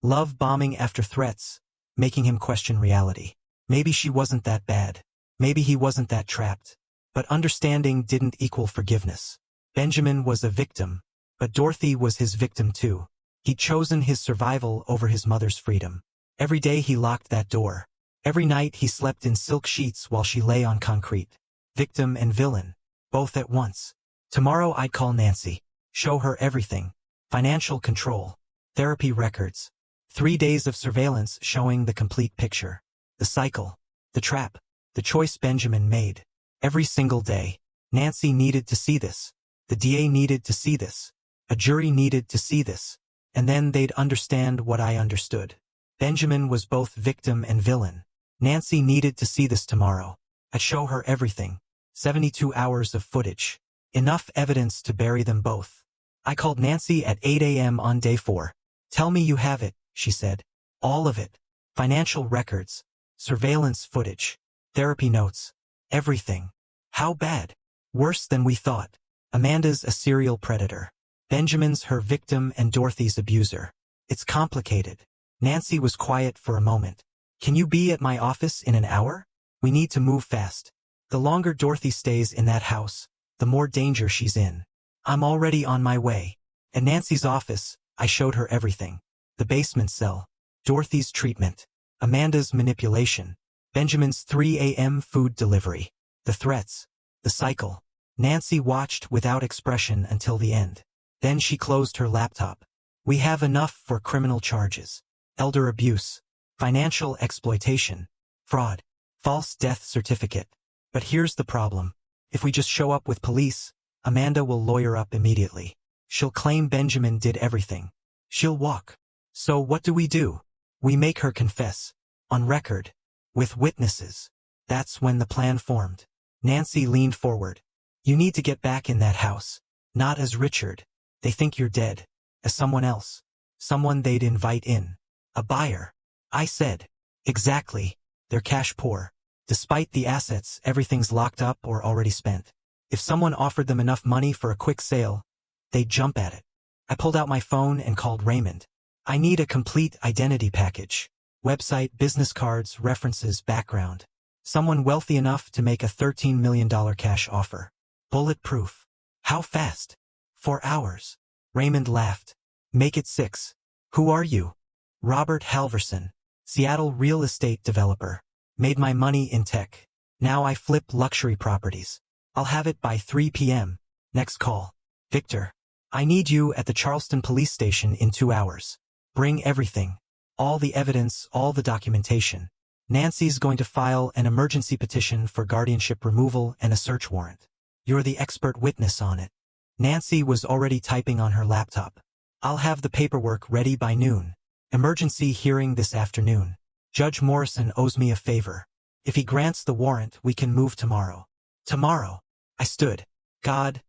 Speaker 1: Love bombing after threats, making him question reality. Maybe she wasn't that bad. Maybe he wasn't that trapped. But understanding didn't equal forgiveness. Benjamin was a victim, but Dorothy was his victim too. He'd chosen his survival over his mother's freedom. Every day he locked that door. Every night he slept in silk sheets while she lay on concrete. Victim and villain, both at once. Tomorrow I'd call Nancy. Show her everything. Financial control. Therapy records. 3 days of surveillance showing the complete picture. The cycle. The trap. The choice Benjamin made. Every single day. Nancy needed to see this. The DA needed to see this. A jury needed to see this. And then they'd understand what I understood. Benjamin was both victim and villain. Nancy needed to see this tomorrow. I'd show her everything. 72 hours of footage. Enough evidence to bury them both. I called Nancy at 8 a.m. on day 4. Tell me you have it, she said. All of it. Financial records. Surveillance footage. Therapy notes. Everything. How bad? Worse than we thought. Amanda's a serial predator. Benjamin's her victim and Dorothy's abuser. It's complicated. Nancy was quiet for a moment. Can you be at my office in an hour? We need to move fast. The longer Dorothy stays in that house, the more danger she's in. I'm already on my way. At Nancy's office, I showed her everything. The basement cell. Dorothy's treatment. Amanda's manipulation. Benjamin's 3 a.m. food delivery. The threats. The cycle. Nancy watched without expression until the end. Then she closed her laptop. We have enough for criminal charges. Elder abuse. Financial exploitation. Fraud. False death certificate. But here's the problem. If we just show up with police, Amanda will lawyer up immediately. She'll claim Benjamin did everything. She'll walk. So what do? We make her confess. On record. With witnesses. That's when the plan formed. Nancy leaned forward. You need to get back in that house. Not as Richard. They think you're dead. As someone else. Someone they'd invite in. A buyer. I said. Exactly. They're cash poor. Despite the assets, everything's locked up or already spent. If someone offered them enough money for a quick sale, they'd jump at it. I pulled out my phone and called Raymond. I need a complete identity package. Website, business cards, references, background. Someone wealthy enough to make a $13 million cash offer. Bulletproof. How fast? 4 hours. Raymond laughed. Make it 6. Who are you? Robert Halverson. Seattle real estate developer. Made my money in tech. Now I flip luxury properties. I'll have it by 3 p.m. Next call. Victor. I need you at the Charleston police station in 2 hours. Bring everything. All the evidence, all the documentation. Nancy's going to file an emergency petition for guardianship removal and a search warrant. You're the expert witness on it. Nancy was already typing on her laptop. I'll have the paperwork ready by noon. Emergency hearing this afternoon. Judge Morrison owes me a favor. If he grants the warrant, we can move tomorrow. Tomorrow. I stood. God.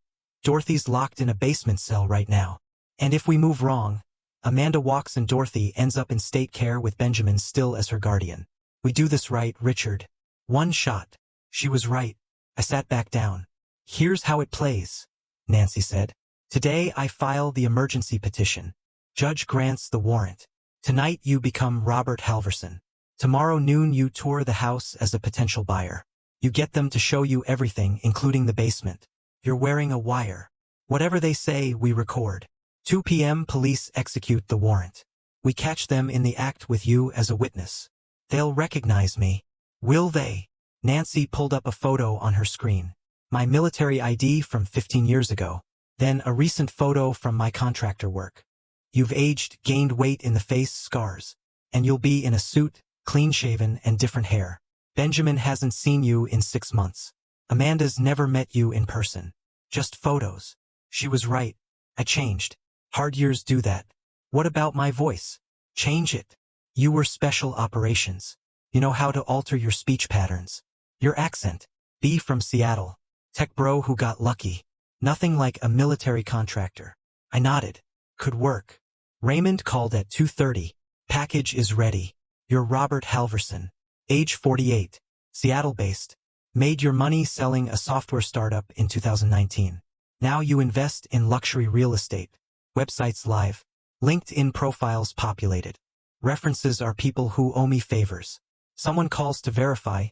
Speaker 1: Dorothy's locked in a basement cell right now. And if we move wrong, Amanda walks and Dorothy ends up in state care with Benjamin still as her guardian. We do this right, Richard. One shot. She was right. I sat back down. Here's how it plays, Nancy said. Today I file the emergency petition. Judge grants the warrant. Tonight you become Robert Halverson. Tomorrow noon you tour the house as a potential buyer. You get them to show you everything, including the basement. You're wearing a wire. Whatever they say, we record. 2 p.m. police execute the warrant. We catch them in the act with you as a witness. They'll recognize me. Will they? Nancy pulled up a photo on her screen. My military ID from 15 years ago. Then a recent photo from my contractor work. You've aged, gained weight in the face, scars. And you'll be in a suit, clean-shaven and different hair. Benjamin hasn't seen you in 6 months. Amanda's never met you in person. Just photos. She was right. I changed. Hard years do that. What about my voice? Change it. You were special operations. You know how to alter your speech patterns. Your accent. Be from Seattle. Tech bro who got lucky. Nothing like a military contractor. I nodded. Could work. Raymond called at 2:30. Package is ready. You're Robert Halverson. Age 48. Seattle-based. Made your money selling a software startup in 2019. Now you invest in luxury real estate. Websites live. LinkedIn profiles populated. References are people who owe me favors. Someone calls to verify.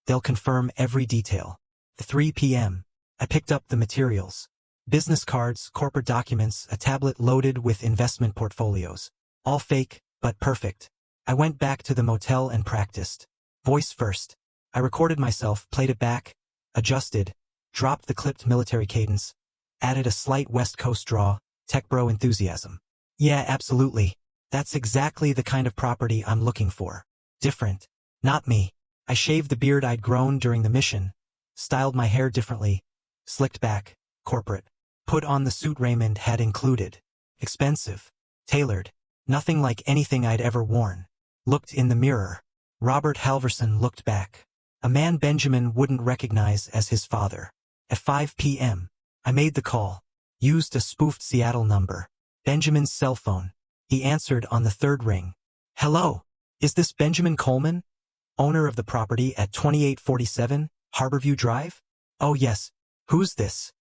Speaker 1: They'll confirm every detail. 3 p.m. I picked up the materials. Business cards, corporate documents, a tablet loaded with investment portfolios. All fake, but perfect. I went back to the motel and practiced. Voice first. I recorded myself, played it back, adjusted, dropped the clipped military cadence, added a slight West Coast draw, tech bro enthusiasm. Yeah, absolutely. That's exactly the kind of property I'm looking for. Different. Not me. I shaved the beard I'd grown during the mission, styled my hair differently, slicked back, corporate. Put on the suit Raymond had included. Expensive. Tailored. Nothing like anything I'd ever worn. Looked in the mirror. Robert Halverson looked back. A man Benjamin wouldn't recognize as his father. At 5 p.m., I made the call. Used a spoofed Seattle number. Benjamin's cell phone. He answered on the third ring. Hello. Is this Benjamin Coleman? Owner of the property at 2847 Harborview Drive? Oh yes. Who's this?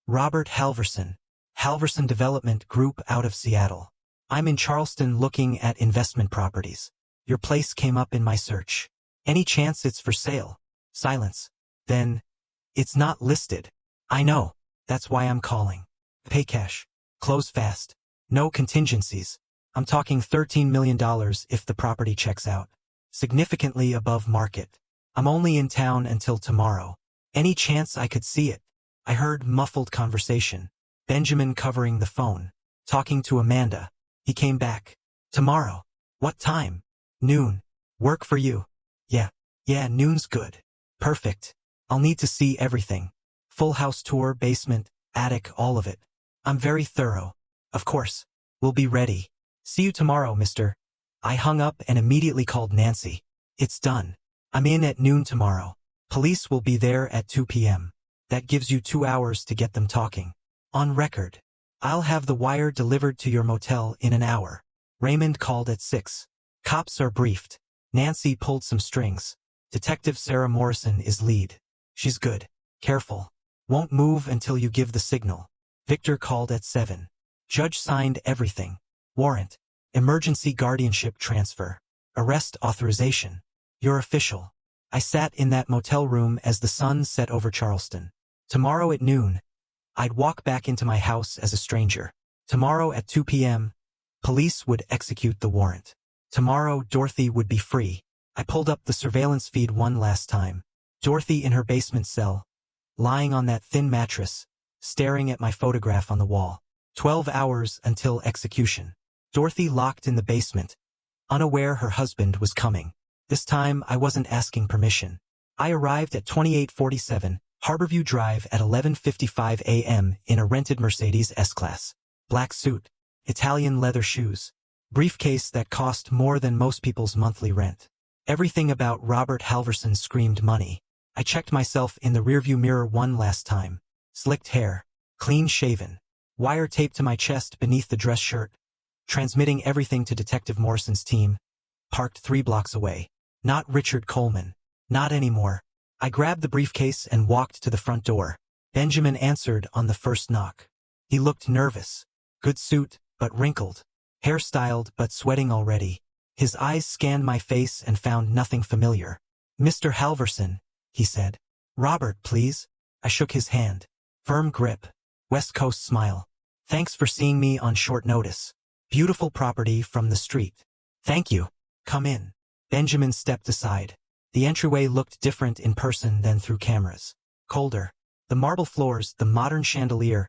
Speaker 1: Robert Halverson. Halverson Development Group out of Seattle. I'm in Charleston looking at investment properties. Your place came up in my search. Any chance it's for sale? Silence. Then, it's not listed. I know. That's why I'm calling. Pay cash. Close fast. No contingencies. I'm talking $13 million if the property checks out. Significantly above market. I'm only in town until tomorrow. Any chance I could see it? I heard muffled conversation. Benjamin covering the phone. Talking to Amanda. He came back. Tomorrow. What time? Noon. Work for you? Yeah, noon's good. Perfect. I'll need to see everything. Full house tour, basement, attic, all of it. I'm very thorough. Of course. We'll be ready. See you tomorrow, mister. I hung up and immediately called Nancy. It's done. I'm in at noon tomorrow. Police will be there at 2 p.m. That gives you 2 hours to get them talking. On record. I'll have the wire delivered to your motel in an hour. Raymond called at 6. Cops are briefed. Nancy pulled some strings. Detective Sarah Morrison is lead. She's good. Careful. Won't move until you give the signal. Victor called at 7. Judge signed everything. Warrant. Emergency guardianship transfer. Arrest authorization. You're official. I sat in that motel room as the sun set over Charleston. Tomorrow at noon, I'd walk back into my house as a stranger. Tomorrow at 2 p.m., police would execute the warrant. Tomorrow, Dorothy would be free. I pulled up the surveillance feed one last time. Dorothy in her basement cell, lying on that thin mattress, staring at my photograph on the wall. 12 hours until execution. Dorothy locked in the basement, unaware her husband was coming. This time, I wasn't asking permission. I arrived at 2847 Harborview Drive at 11:55 a.m. in a rented Mercedes S-Class. Black suit, Italian leather shoes, briefcase that cost more than most people's monthly rent. Everything about Robert Halverson screamed money. I checked myself in the rearview mirror one last time. Slicked hair, clean shaven, wire taped to my chest beneath the dress shirt, transmitting everything to Detective Morrison's team, parked 3 blocks away. Not Richard Coleman. Not anymore. I grabbed the briefcase and walked to the front door. Benjamin answered on the first knock. He looked nervous. Good suit, but wrinkled. Hairstyled, but sweating already. His eyes scanned my face and found nothing familiar. "Mr. Halverson," he said. "Robert, please." I shook his hand. Firm grip. West Coast smile. "Thanks for seeing me on short notice. Beautiful property from the street." "Thank you. Come in." Benjamin stepped aside. The entryway looked different in person than through cameras. Colder. The marble floors, the modern chandelier,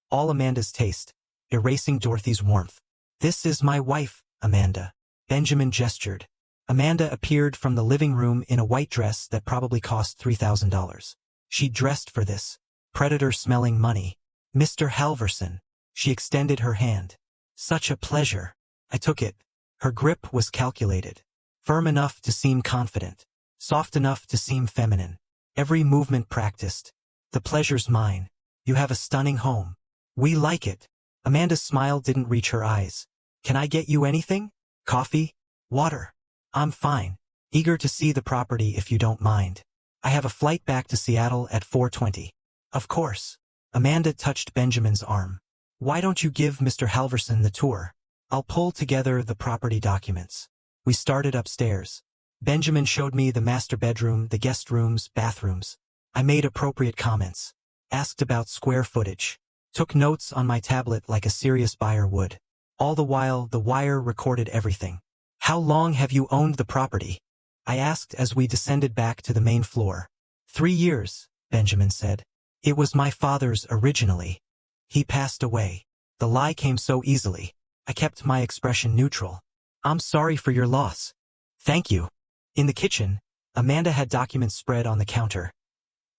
Speaker 1: all Amanda's taste, erasing Dorothy's warmth. "This is my wife, Amanda." Benjamin gestured. Amanda appeared from the living room in a white dress that probably cost $3,000. She dressed for this. Predator-smelling money. "Mr. Halverson." She extended her hand. "Such a pleasure." I took it. Her grip was calculated. Firm enough to seem confident. Soft enough to seem feminine. Every movement practiced. "The pleasure's mine. You have a stunning home. We like it." Amanda's smile didn't reach her eyes. "Can I get you anything? Coffee? Water?" "I'm fine. Eager to see the property if you don't mind. I have a flight back to Seattle at 4:20. "Of course." Amanda touched Benjamin's arm. "Why don't you give Mr. Halverson the tour? I'll pull together the property documents." We started upstairs. Benjamin showed me the master bedroom, the guest rooms, bathrooms. I made appropriate comments. Asked about square footage. Took notes on my tablet like a serious buyer would. All the while, the wire recorded everything. "How long have you owned the property?" I asked as we descended back to the main floor. 3 years, Benjamin said. "It was my father's originally. He passed away." The lie came so easily. I kept my expression neutral. "I'm sorry for your loss." "Thank you." In the kitchen, Amanda had documents spread on the counter.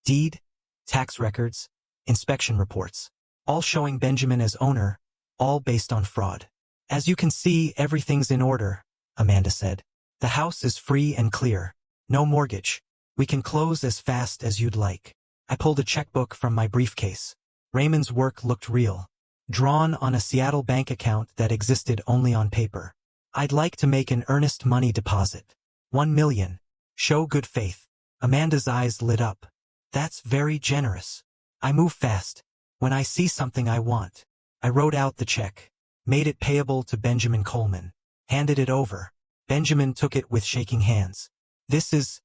Speaker 1: Deed, tax records, inspection reports. All showing Benjamin as owner, all based on fraud. "As you can see, everything's in order," Amanda said. "The house is free and clear. No mortgage. We can close as fast as you'd like." I pulled a checkbook from my briefcase. Raymond's work looked real. Drawn on a Seattle bank account that existed only on paper. "I'd like to make an earnest money deposit. 1 million. Show good faith." Amanda's eyes lit up. "That's very generous. I move fast. When I see something I want." I wrote out the check. Made it payable to Benjamin Coleman. Handed it over. Benjamin took it with shaking hands. "This is..."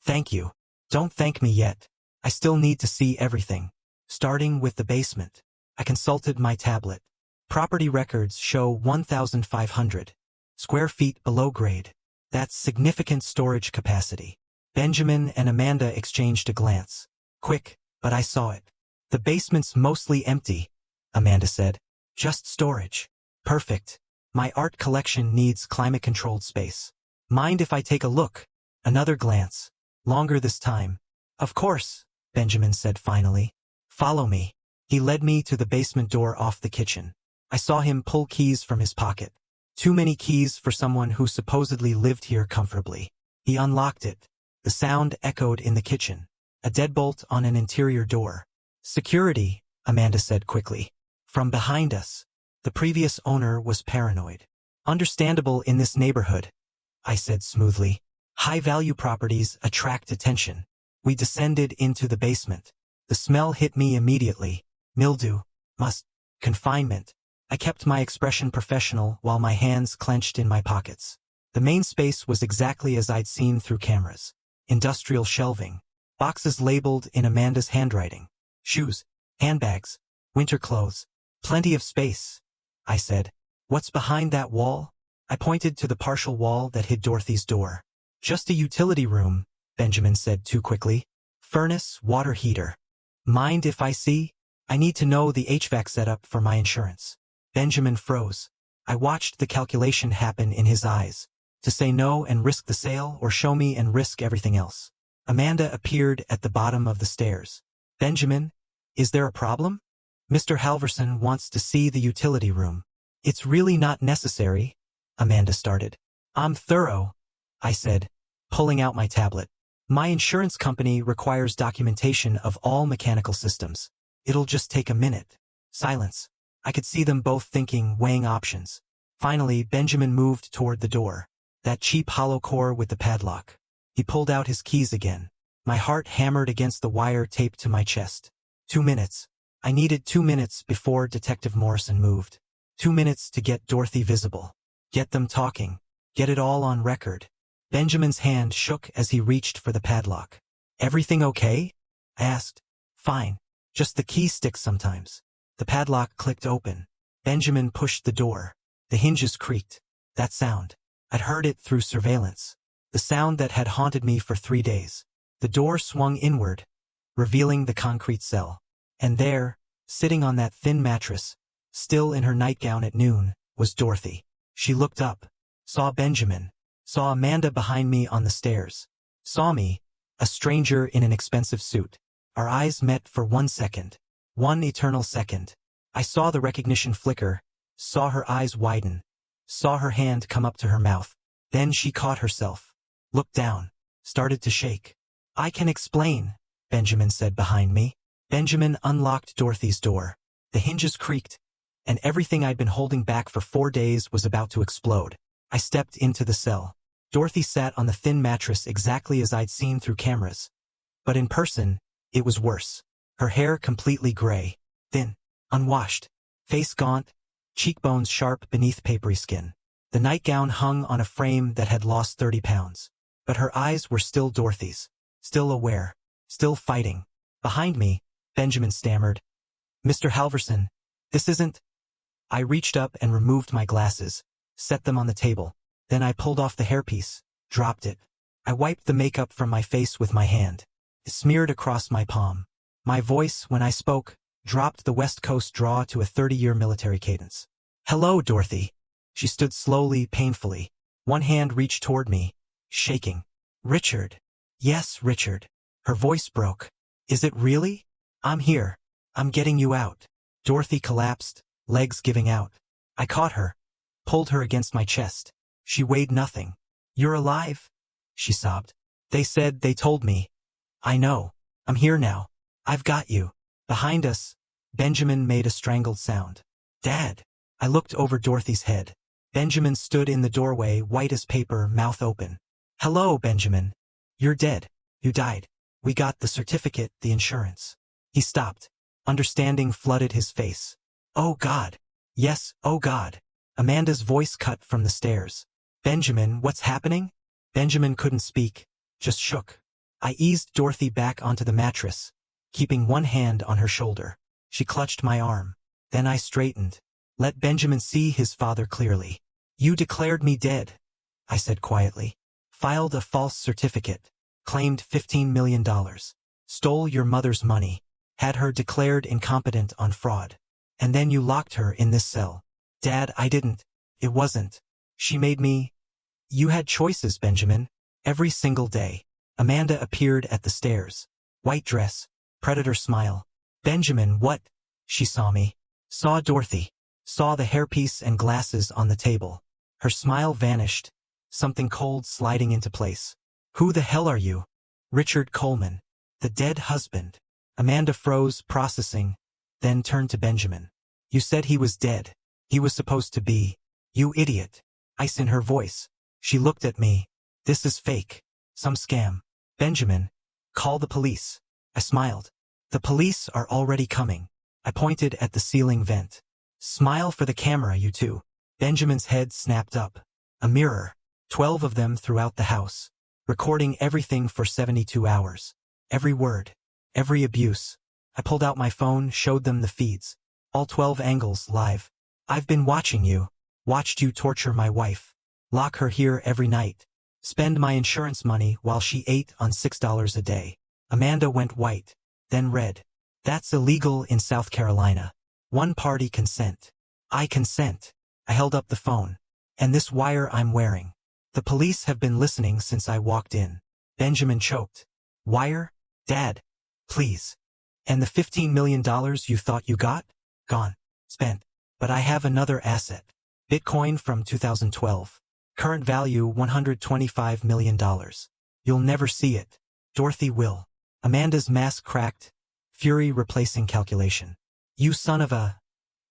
Speaker 1: "Thank you. Don't thank me yet. I still need to see everything. Starting with the basement." I consulted my tablet. Property records show 1,500 square feet below grade. That's significant storage capacity. Benjamin and Amanda exchanged a glance. Quick, but I saw it. "The basement's mostly empty," Amanda said. "Just storage." "Perfect. My art collection needs climate-controlled space. Mind if I take a look?" Another glance. Longer this time. "Of course," Benjamin said finally. "Follow me." He led me to the basement door off the kitchen. I saw him pull keys from his pocket. Too many keys for someone who supposedly lived here comfortably. He unlocked it. The sound echoed in the kitchen. A deadbolt on an interior door. "Security," Amanda said quickly. "From behind us." The previous owner was paranoid. "Understandable in this neighborhood," I said smoothly. "High-value properties attract attention." We descended into the basement. The smell hit me immediately. Mildew. Must. Confinement. I kept my expression professional while my hands clenched in my pockets. The main space was exactly as I'd seen through cameras. Industrial shelving. Boxes labeled in Amanda's handwriting. Shoes. Handbags. Winter clothes. Plenty of space. I said. What's behind that wall? I pointed to the partial wall that hid Dorothy's door. Just a utility room, Benjamin said too quickly. Furnace, water heater. Mind if I see? I need to know the HVAC setup for my insurance. Benjamin froze. I watched the calculation happen in his eyes. To say no and risk the sale, or show me and risk everything else. Amanda appeared at the bottom of the stairs. Benjamin, is there a problem? Mr. Halverson wants to see the utility room. It's really not necessary, Amanda started. I'm thorough, I said, pulling out my tablet. My insurance company requires documentation of all mechanical systems. It'll just take a minute. Silence. I could see them both thinking, weighing options. Finally, Benjamin moved toward the door. That cheap hollow core with the padlock. He pulled out his keys again. My heart hammered against the wire taped to my chest. 2 minutes. I needed 2 minutes before Detective Morrison moved. 2 minutes to get Dorothy visible. Get them talking. Get it all on record. Benjamin's hand shook as he reached for the padlock. Everything okay? I asked. Fine. Just the key sticks sometimes. The padlock clicked open. Benjamin pushed the door. The hinges creaked. That sound. I'd heard it through surveillance. The sound that had haunted me for 3 days. The door swung inward, revealing the concrete cell. And there, sitting on that thin mattress, still in her nightgown at noon, was Dorothy. She looked up, saw Benjamin, saw Amanda behind me on the stairs, saw me, a stranger in an expensive suit. Our eyes met for 1 second. 1 eternal second. I saw the recognition flicker, saw her eyes widen, saw her hand come up to her mouth. Then she caught herself, looked down, started to shake. I can explain, Benjamin said behind me. Benjamin unlocked Dorothy's door. The hinges creaked, and everything I'd been holding back for 4 days was about to explode. I stepped into the cell. Dorothy sat on the thin mattress exactly as I'd seen through cameras. But in person, it was worse. Her hair completely gray, thin, unwashed, face gaunt, cheekbones sharp beneath papery skin. The nightgown hung on a frame that had lost 30 pounds. But her eyes were still Dorothy's, still aware, still fighting. Behind me, Benjamin stammered. Mr. Halverson, this isn't... I reached up and removed my glasses, set them on the table. Then I pulled off the hairpiece, dropped it. I wiped the makeup from my face with my hand. It smeared across my palm. My voice, when I spoke, dropped the West Coast draw to a 30-year military cadence. Hello, Dorothy. She stood slowly, painfully. One hand reached toward me, shaking. Richard. Yes, Richard. Her voice broke. Is it really? I'm here. I'm getting you out. Dorothy collapsed, legs giving out. I caught her, pulled her against my chest. She weighed nothing. You're alive? She sobbed. They told me. I know. I'm here now. I've got you. Behind us, Benjamin made a strangled sound. Dad. I looked over Dorothy's head. Benjamin stood in the doorway, white as paper, mouth open. Hello, Benjamin. You're dead. You died. We got the certificate, the insurance. He stopped. Understanding flooded his face. Oh God. Yes, oh God. Amanda's voice cut from the stairs. Benjamin, what's happening? Benjamin couldn't speak, just shook. I eased Dorothy back onto the mattress, keeping one hand on her shoulder. She clutched my arm. Then I straightened. Let Benjamin see his father clearly. You declared me dead, I said quietly. Filed a false certificate. Claimed $15 million. Stole your mother's money. Had her declared incompetent on fraud. And then you locked her in this cell. Dad, I didn't. It wasn't. She made me. You had choices, Benjamin. Every single day. Amanda appeared at the stairs. White dress. Predator smile. Benjamin, what? She saw me. Saw Dorothy. Saw the hairpiece and glasses on the table. Her smile vanished. Something cold sliding into place. Who the hell are you? Richard Coleman. The dead husband. Amanda froze, processing, then turned to Benjamin. You said he was dead. He was supposed to be. You idiot. Ice in her voice. She looked at me. This is fake. Some scam. Benjamin. Call the police. I smiled. The police are already coming. I pointed at the ceiling vent. Smile for the camera, you two. Benjamin's head snapped up. A mirror. 12 of them throughout the house. Recording everything for 72 hours. Every word. Every abuse. I pulled out my phone, showed them the feeds. All 12 angles, live. I've been watching you. Watched you torture my wife. Lock her here every night. Spend my insurance money while she ate on $6 a day. Amanda went white, then red. That's illegal in South Carolina. One-party consent. I consent. I held up the phone. And this wire I'm wearing. The police have been listening since I walked in. Benjamin choked. Wire? Dad. Please. And the $15 million you thought you got? Gone. Spent. But I have another asset. Bitcoin from 2012. Current value $125 million. You'll never see it. Dorothy will. Amanda's mask cracked. Fury replacing calculation. You son of a...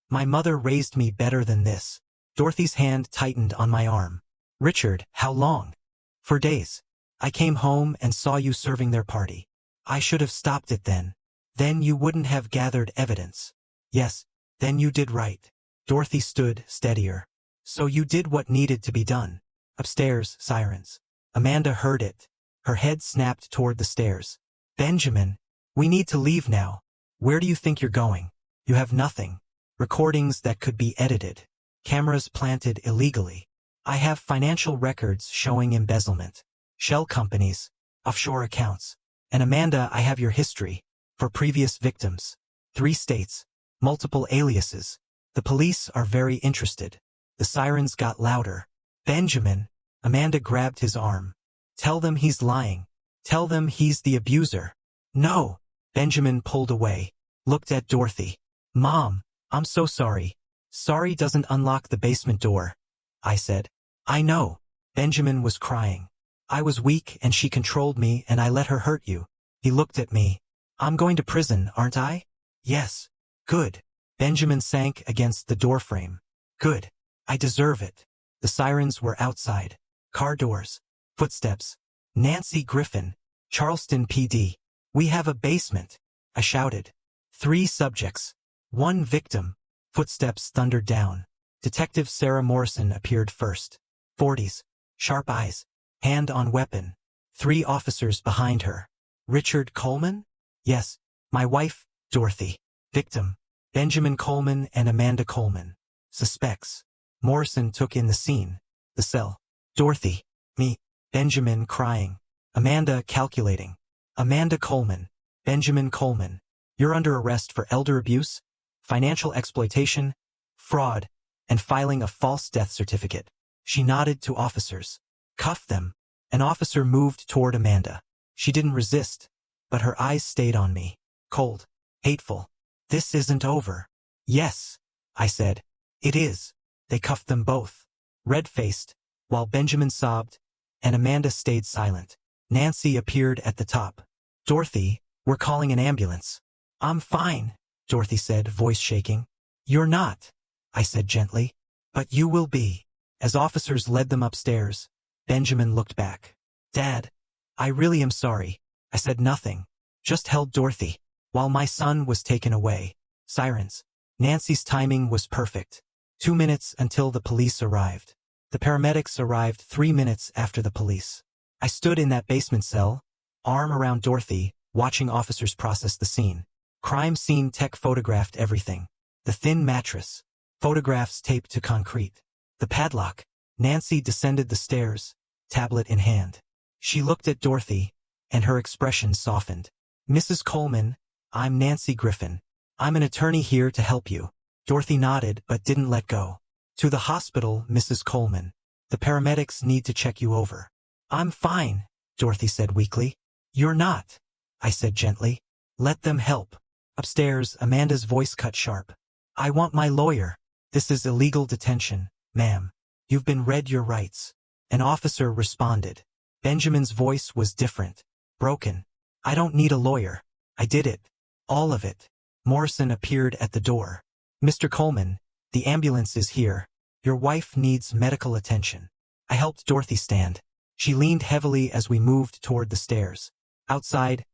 Speaker 1: My mother raised me better than this. Dorothy's hand tightened on my arm. Richard, how long? For days. I came home and saw you serving their party. I should have stopped it then. Then you wouldn't have gathered evidence. Yes, then you did right. Dorothy stood steadier. So you did what needed to be done. Upstairs, sirens. Amanda heard it. Her head snapped toward the stairs. Benjamin, we need to leave now. Where do you think you're going? You have nothing. Recordings that could be edited. Cameras planted illegally. I have financial records showing embezzlement. Shell companies. Offshore accounts. And Amanda, I have your history. For previous victims. 3 states. Multiple aliases. The police are very interested. The sirens got louder. Benjamin. Amanda grabbed his arm. Tell them he's lying. Tell them he's the abuser. No. Benjamin pulled away. Looked at Dorothy. Mom, I'm so sorry. Sorry doesn't unlock the basement door. I said. I know. Benjamin was crying. I was weak and she controlled me and I let her hurt you. He looked at me. I'm going to prison, aren't I? Yes. Good. Benjamin sank against the doorframe. Good. I deserve it. The sirens were outside. Car doors. Footsteps. Nancy Griffin. Charleston PD. We have a basement. I shouted. 3 subjects. 1 victim. Footsteps thundered down. Detective Sarah Morrison appeared first. 40s. Sharp eyes. Hand on weapon. 3 officers behind her. Richard Coleman? Yes. My wife, Dorothy. Victim. Benjamin Coleman and Amanda Coleman. Suspects. Morrison took in the scene. The cell. Dorothy. Me. Benjamin crying. Amanda calculating. Amanda Coleman. Benjamin Coleman. You're under arrest for elder abuse, financial exploitation, fraud, and filing a false death certificate. She nodded to officers. Cuff them. An officer moved toward Amanda. She didn't resist, but her eyes stayed on me. Cold. Hateful. This isn't over. Yes, I said. It is. They cuffed them both. Red-faced, while Benjamin sobbed, and Amanda stayed silent. Nancy appeared at the top. Dorothy, we're calling an ambulance. I'm fine, Dorothy said, voice shaking. You're not, I said gently. But you will be. As officers led them upstairs, Benjamin looked back. Dad, I really am sorry. I said nothing. Just held Dorothy, while my son was taken away. Sirens. Nancy's timing was perfect. 2 minutes until the police arrived. The paramedics arrived 3 minutes after the police. I stood in that basement cell, arm around Dorothy, watching officers process the scene. Crime scene tech photographed everything. The thin mattress. Photographs taped to concrete. The padlock. Nancy descended the stairs, tablet in hand. She looked at Dorothy, and her expression softened. Mrs. Coleman, I'm Nancy Griffin. I'm an attorney here to help you. Dorothy nodded but didn't let go. To the hospital, Mrs. Coleman. The paramedics need to check you over. I'm fine, Dorothy said weakly. You're not, I said gently. Let them help. Upstairs, Amanda's voice cut sharp. I want my lawyer. This is illegal detention, ma'am. You've been read your rights. An officer responded. Benjamin's voice was different. Broken. I don't need a lawyer. I did it. All of it. Morrison appeared at the door. Mr. Coleman, the ambulance is here. Your wife needs medical attention. I helped Dorothy stand. She leaned heavily as we moved toward the stairs. Outside,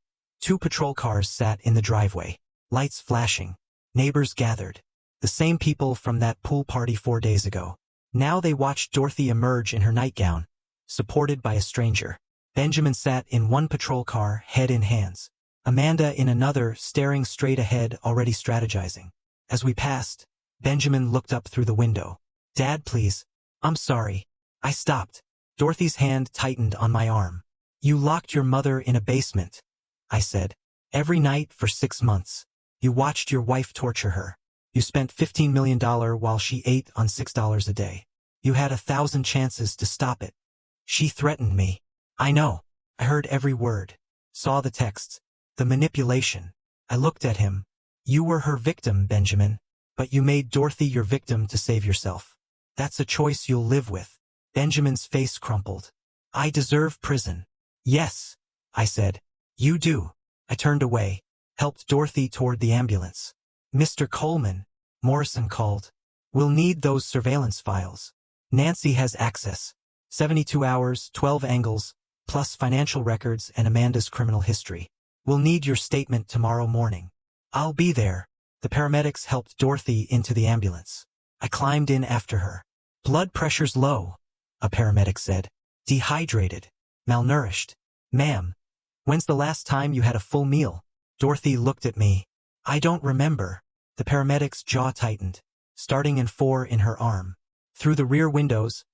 Speaker 1: 2 patrol cars sat in the driveway. Lights flashing. Neighbors gathered. The same people from that pool party 4 days ago. Now they watched Dorothy emerge in her nightgown, supported by a stranger. Benjamin sat in one patrol car, head in hands. Amanda in another, staring straight ahead, already strategizing. As we passed, Benjamin looked up through the window. Dad, please. I'm sorry. I stopped. Dorothy's hand tightened on my arm. You locked your mother in a basement, I said. Every night for 6 months. You watched your wife torture her. You spent $15 million while she ate on $6 a day. You had 1,000 chances to stop it. She threatened me. I know. I heard every word. Saw the texts. The manipulation. I looked at him. You were her victim, Benjamin. But you made Dorothy your victim to save yourself. That's a choice you'll live with. Benjamin's face crumpled. I deserve prison. Yes, I said. You do. I turned away, helped Dorothy toward the ambulance. Mr. Coleman, Morrison called. We'll need those surveillance files. Nancy has access. 72 hours, 12 angles, plus financial records and Amanda's criminal history. We'll need your statement tomorrow morning. I'll be there. The paramedics helped Dorothy into the ambulance. I climbed in after her. Blood pressure's low, a paramedic said. Dehydrated. Malnourished. Ma'am, when's the last time you had a full meal? Dorothy looked at me. I don't remember. The paramedic's jaw tightened, starting in 4 in her arm. Through the rear windows,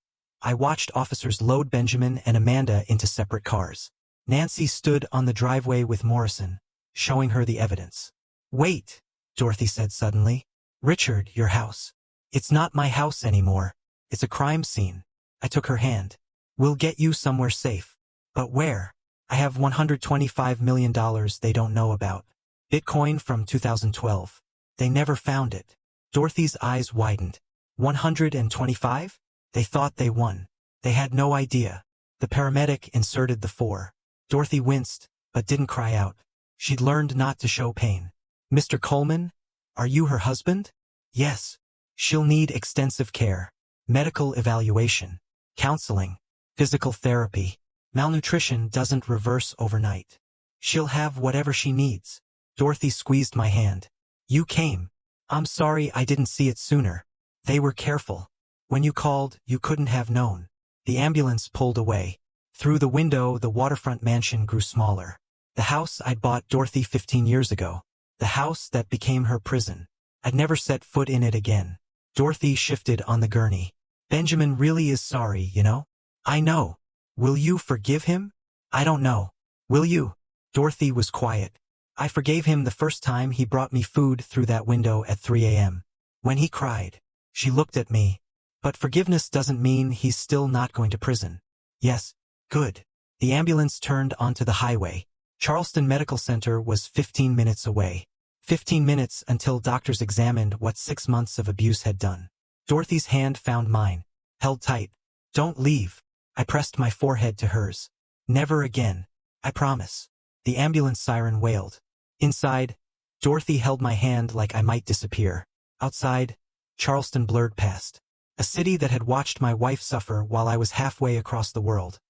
Speaker 1: I watched officers load Benjamin and Amanda into separate cars. Nancy stood on the driveway with Morrison, showing her the evidence. Wait, Dorothy said suddenly. Richard, your house. It's not my house anymore. It's a crime scene. I took her hand. We'll get you somewhere safe. But where? I have $125 million they don't know about. Bitcoin from 2012. They never found it. Dorothy's eyes widened. 125? They thought they won. They had no idea. The paramedic inserted the 4. Dorothy winced, but didn't cry out. She'd learned not to show pain. Mr. Coleman? Are you her husband? Yes. She'll need extensive care. Medical evaluation. Counseling. Physical therapy. Malnutrition doesn't reverse overnight. She'll have whatever she needs. Dorothy squeezed my hand. You came. I'm sorry I didn't see it sooner. They were careful. When you called, you couldn't have known. The ambulance pulled away. Through the window, the waterfront mansion grew smaller. The house I'd bought Dorothy 15 years ago. The house that became her prison. I'd never set foot in it again. Dorothy shifted on the gurney. Benjamin really is sorry, you know? I know. Will you forgive him? I don't know. Will you? Dorothy was quiet. I forgave him the first time he brought me food through that window at 3 a.m. When he cried. She looked at me. But forgiveness doesn't mean he's still not going to prison. Yes. Good. The ambulance turned onto the highway. Charleston Medical Center was 15 minutes away. 15 minutes until doctors examined what 6 months of abuse had done. Dorothy's hand found mine. Held tight. Don't leave. I pressed my forehead to hers. Never again. I promise. The ambulance siren wailed. Inside, Dorothy held my hand like I might disappear. Outside, Charleston blurred past. A city that had watched my wife suffer while I was halfway across the world.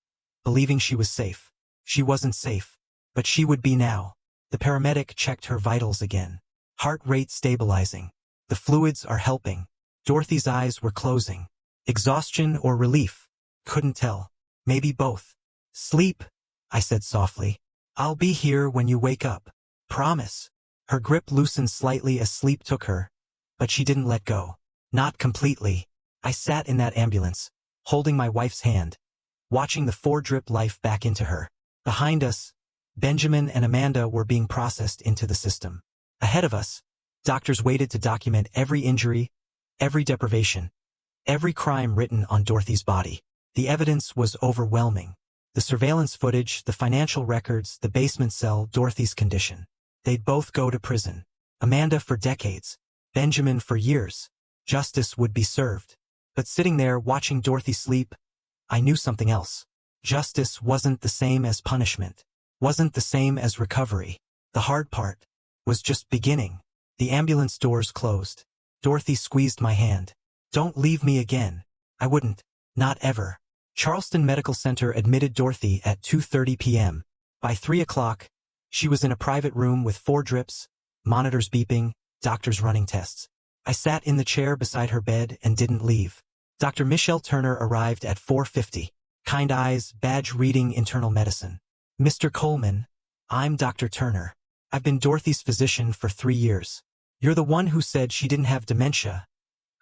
Speaker 1: Believing she was safe. She wasn't safe. But she would be now. The paramedic checked her vitals again. Heart rate stabilizing. The fluids are helping. Dorothy's eyes were closing. Exhaustion or relief? Couldn't tell. Maybe both. Sleep, I said softly. I'll be here when you wake up. Promise. Her grip loosened slightly as sleep took her. But she didn't let go. Not completely. I sat in that ambulance, holding my wife's hand, watching the 4 drip life back into her. Behind us, Benjamin and Amanda were being processed into the system. Ahead of us, doctors waited to document every injury, every deprivation, every crime written on Dorothy's body. The evidence was overwhelming. The surveillance footage, the financial records, the basement cell, Dorothy's condition. They'd both go to prison. Amanda for decades. Benjamin for years. Justice would be served. But sitting there watching Dorothy sleep, I knew something else. Justice wasn't the same as punishment. Wasn't the same as recovery. The hard part was just beginning. The ambulance doors closed. Dorothy squeezed my hand. Don't leave me again. I wouldn't. Not ever. Charleston Medical Center admitted Dorothy at 2:30 p.m. By 3 o'clock, she was in a private room with 4 drips, monitors beeping, doctors running tests. I sat in the chair beside her bed and didn't leave. Dr. Michelle Turner arrived at 4:50. Kind eyes, badge reading internal medicine. Mr. Coleman, I'm Dr. Turner. I've been Dorothy's physician for 3 years. You're the one who said she didn't have dementia,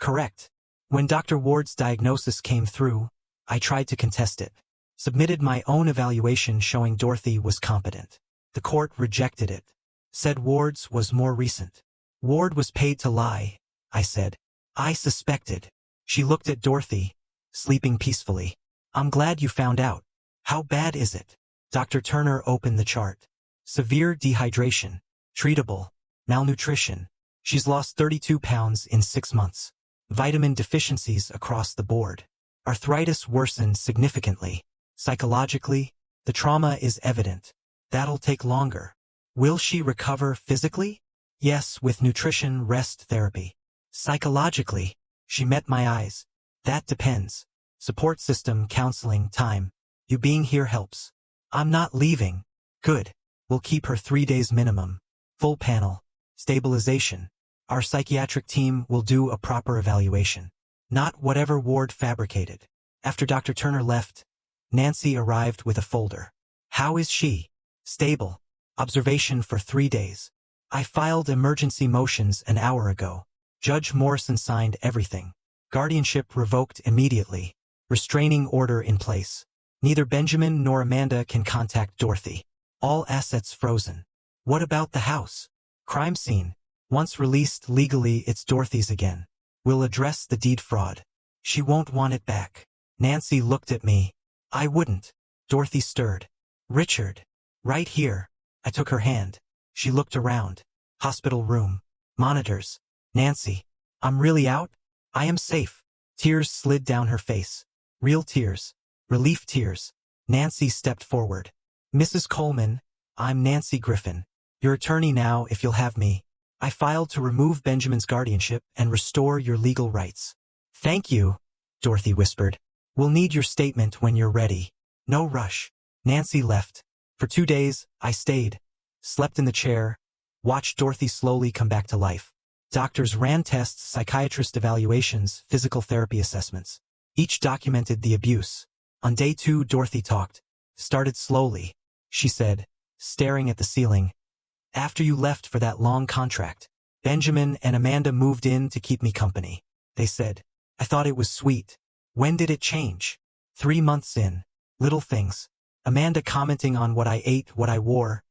Speaker 1: Correct. When Dr. Ward's diagnosis came through, I tried to contest it. Submitted my own evaluation showing Dorothy was competent. The court rejected it. Said Ward's was more recent. Ward was paid to lie, I said. I suspected. She looked at Dorothy, sleeping peacefully. I'm glad you found out. How bad is it? Dr. Turner opened the chart. Severe dehydration. Treatable. Malnutrition. She's lost 32 pounds in 6 months. Vitamin deficiencies across the board. Arthritis worsened significantly. Psychologically, the trauma is evident. That'll take longer. Will she recover physically? Yes, with nutrition, rest, therapy. Psychologically, she met my eyes. That depends. Support system, counseling, time. You being here helps. I'm not leaving. Good. We'll keep her 3 days minimum. Full panel. Stabilization. Our psychiatric team will do a proper evaluation. Not whatever Ward fabricated. After Dr. Turner left, Nancy arrived with a folder. How is she? Stable. Observation for 3 days. I filed emergency motions an hour ago. Judge Morrison signed everything. Guardianship revoked immediately. Restraining order in place. Neither Benjamin nor Amanda can contact Dorothy. All assets frozen. What about the house? Crime scene. Once released legally, it's Dorothy's again. We'll address the deed fraud. She won't want it back. Nancy looked at me. I wouldn't. Dorothy stirred. Richard. Right here. I took her hand. She looked around. Hospital room. Monitors. Nancy. I'm really out? I am safe. Tears slid down her face. Real tears. Relief tears. Nancy stepped forward. Mrs. Coleman, I'm Nancy Griffin. Your attorney now if you'll have me. I filed to remove Benjamin's guardianship and restore your legal rights. Thank you, Dorothy whispered. We'll need your statement when you're ready. No rush. Nancy left. For 2 days, I stayed. Slept in the chair. Watched Dorothy slowly come back to life. Doctors ran tests, psychiatrist evaluations, physical therapy assessments. Each documented the abuse. On day 2, Dorothy talked. Started slowly. She said, staring at the ceiling. After you left for that long contract, Benjamin and Amanda moved in to keep me company. They said, I thought it was sweet. When did it change? 3 months in. Little things. Amanda commenting on what I ate, what I wore,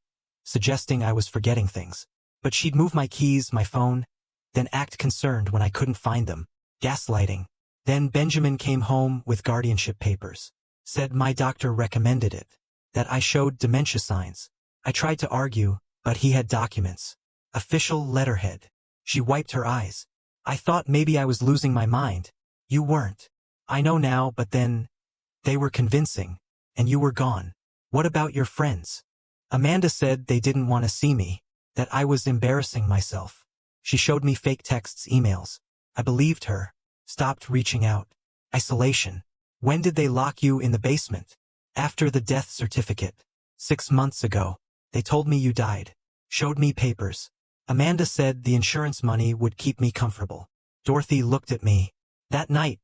Speaker 1: suggesting I was forgetting things. But she'd move my keys, my phone, then act concerned when I couldn't find them. Gaslighting. Then Benjamin came home with guardianship papers. Said my doctor recommended it. That I showed dementia signs. I tried to argue, but he had documents. Official letterhead. She wiped her eyes. I thought maybe I was losing my mind. You weren't. I know now, but then they were convincing, and you were gone. What about your friends? Amanda said they didn't want to see me, that I was embarrassing myself. She showed me fake texts, emails. I believed her. Stopped reaching out. Isolation. When did they lock you in the basement? After the death certificate. 6 months ago. They told me you died. Showed me papers. Amanda said the insurance money would keep me comfortable. Dorothy looked at me. That night,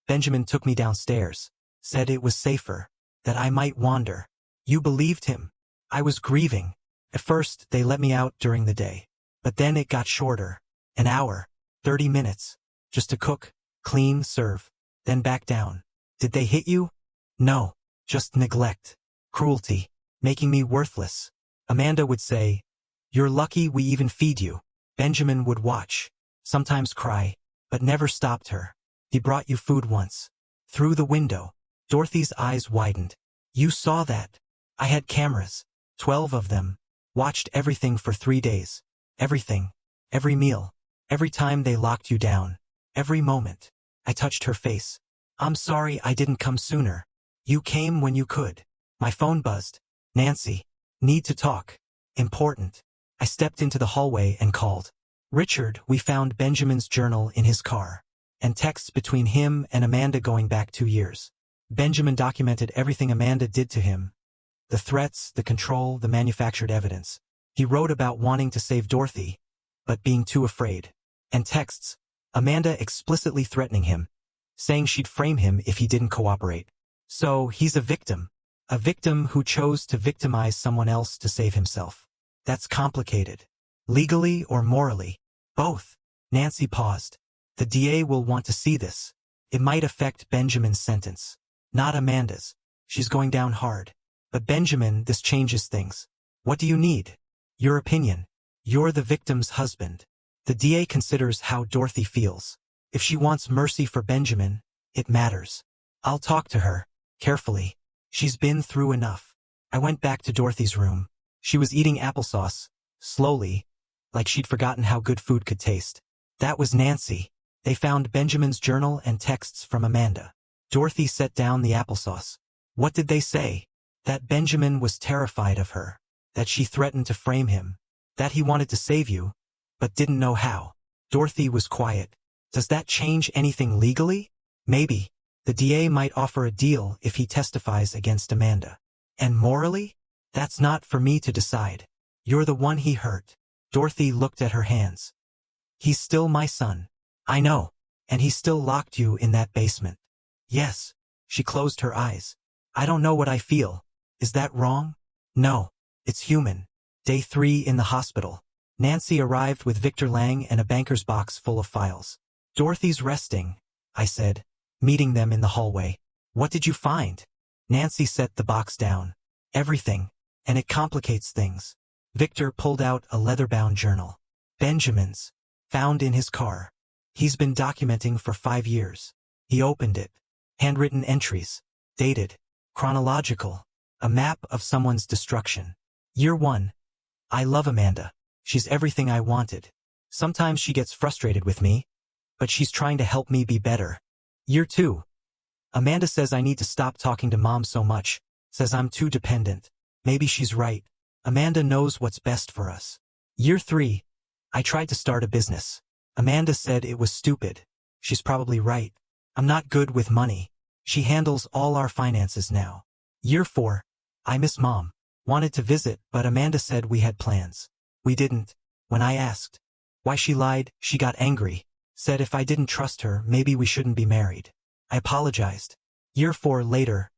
Speaker 1: Benjamin took me downstairs. Said it was safer. That I might wander. You believed him. I was grieving. At first, they let me out during the day. But then it got shorter. An hour. 30 minutes. Just to cook, clean, serve. Then back down. Did they hit you? No. Just neglect. Cruelty. Making me worthless. Amanda would say, You're lucky we even feed you. Benjamin would watch. Sometimes cry. But never stopped her. He brought you food once. Through the window. Dorothy's eyes widened. You saw that. I had cameras. 12 of them. Watched everything for 3 days. Everything. Every meal. Every time they locked you down. Every moment. I touched her face. I'm sorry I didn't come sooner. You came when you could. My phone buzzed. Nancy. Need to talk. Important. I stepped into the hallway and called. Richard, we found Benjamin's journal in his car. And texts between him and Amanda going back 2 years. Benjamin documented everything Amanda did to him. The threats, the control, the manufactured evidence. He wrote about wanting to save Dorothy, but being too afraid. And texts. Amanda explicitly threatening him. Saying she'd frame him if he didn't cooperate. So, he's a victim. A victim who chose to victimize someone else to save himself. That's complicated. Legally or morally? Both. Nancy paused. The DA will want to see this. It might affect Benjamin's sentence. Not Amanda's. She's going down hard. But Benjamin, this changes things. What do you need? Your opinion. You're the victim's husband. The DA considers how Dorothy feels. If she wants mercy for Benjamin, it matters. I'll talk to her, carefully. She's been through enough. I went back to Dorothy's room. She was eating applesauce, slowly, like she'd forgotten how good food could taste. That was Nancy. They found Benjamin's journal and texts from Amanda. Dorothy set down the applesauce. What did they say? That Benjamin was terrified of her. That she threatened to frame him. That he wanted to save you, but didn't know how. Dorothy was quiet. Does that change anything legally? Maybe. The DA might offer a deal if he testifies against Amanda. And morally? That's not for me to decide. You're the one he hurt. Dorothy looked at her hands. He's still my son. I know. And he still locked you in that basement. Yes. She closed her eyes. I don't know what I feel. Is that wrong? No. It's human. Day 3 in the hospital. Nancy arrived with Victor Lang and a banker's box full of files. Dorothy's resting, I said, meeting them in the hallway. What did you find? Nancy set the box down. Everything. And it complicates things. Victor pulled out a leather-bound journal. Benjamin's. Found in his car. He's been documenting for 5 years. He opened it. Handwritten entries. Dated. Chronological. A map of someone's destruction. Year 1. I love Amanda. She's everything I wanted. Sometimes she gets frustrated with me, but she's trying to help me be better. Year 2. Amanda says I need to stop talking to Mom so much, says I'm too dependent. Maybe she's right. Amanda knows what's best for us. Year 3. I tried to start a business. Amanda said it was stupid. She's probably right. I'm not good with money. She handles all our finances now. Year 4. I miss Mom. Wanted to visit, but Amanda said we had plans. We didn't. When I asked why she lied, she got angry. Said if I didn't trust her, maybe we shouldn't be married. I apologized. Year 4 later.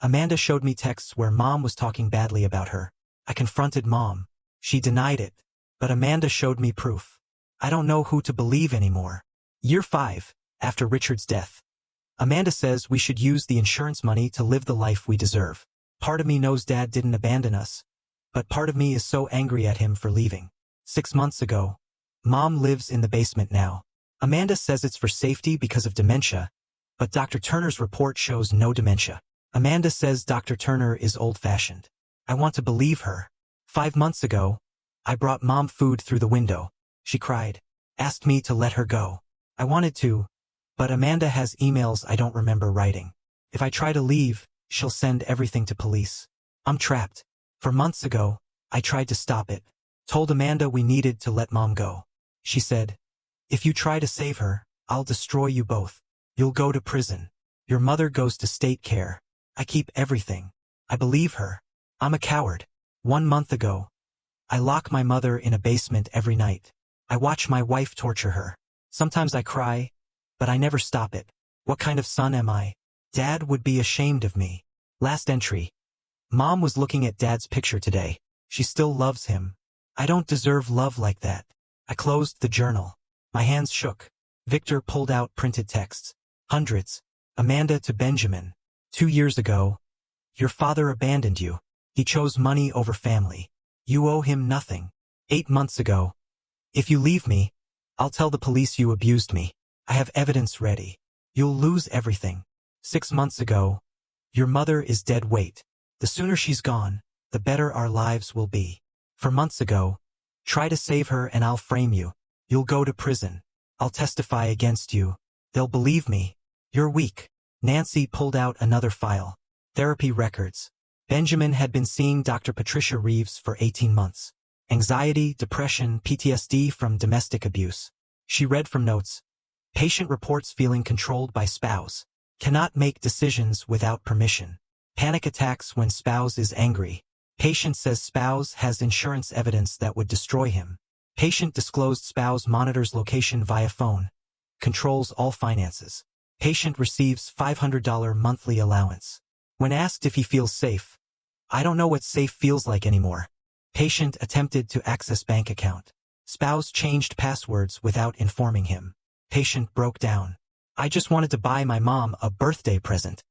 Speaker 1: Amanda showed me texts where Mom was talking badly about her. I confronted Mom. She denied it. But Amanda showed me proof. I don't know who to believe anymore. Year 5. After Richard's death. Amanda says we should use the insurance money to live the life we deserve. Part of me knows Dad didn't abandon us. But part of me is so angry at him for leaving. 6 months ago. Mom lives in the basement now. Amanda says it's for safety because of dementia. But Dr. Turner's report shows no dementia. Amanda says Dr. Turner is old-fashioned. I want to believe her. 5 months ago, I brought Mom food through the window. She cried. Asked me to let her go. I wanted to, but Amanda has emails I don't remember writing. If I try to leave, she'll send everything to police. I'm trapped. For months ago, I tried to stop it. Told Amanda we needed to let Mom go. She said, if you try to save her, I'll destroy you both. You'll go to prison. Your mother goes to state care. I keep everything. I believe her. I'm a coward. 1 month ago, I lock my mother in a basement every night. I watch my wife torture her. Sometimes I cry, but I never stop it. What kind of son am I? Dad would be ashamed of me. Last entry. Mom was looking at Dad's picture today. She still loves him. I don't deserve love like that. I closed the journal. My hands shook. Victor pulled out printed texts. Hundreds. Amanda to Benjamin. 2 years ago. Your father abandoned you. He chose money over family. You owe him nothing. 8 months ago. If you leave me, I'll tell the police you abused me. I have evidence ready. You'll lose everything. 6 months ago. Your mother is dead weight. The sooner she's gone, the better our lives will be. 4 months ago. Try to save her and I'll frame you. You'll go to prison. I'll testify against you. They'll believe me. You're weak. Nancy pulled out another file. Therapy records. Benjamin had been seeing Dr. Patricia Reeves for 18 months. Anxiety, depression, PTSD from domestic abuse. She read from notes. Patient reports feeling controlled by spouse. Cannot make decisions without permission. Panic attacks when spouse is angry. Patient says spouse has insurance evidence that would destroy him. Patient disclosed spouse monitors location via phone. Controls all finances. Patient receives $500 monthly allowance. When asked if he feels safe, I don't know what safe feels like anymore. Patient attempted to access bank account. Spouse changed passwords without informing him. Patient broke down. I just wanted to buy my mom a birthday present.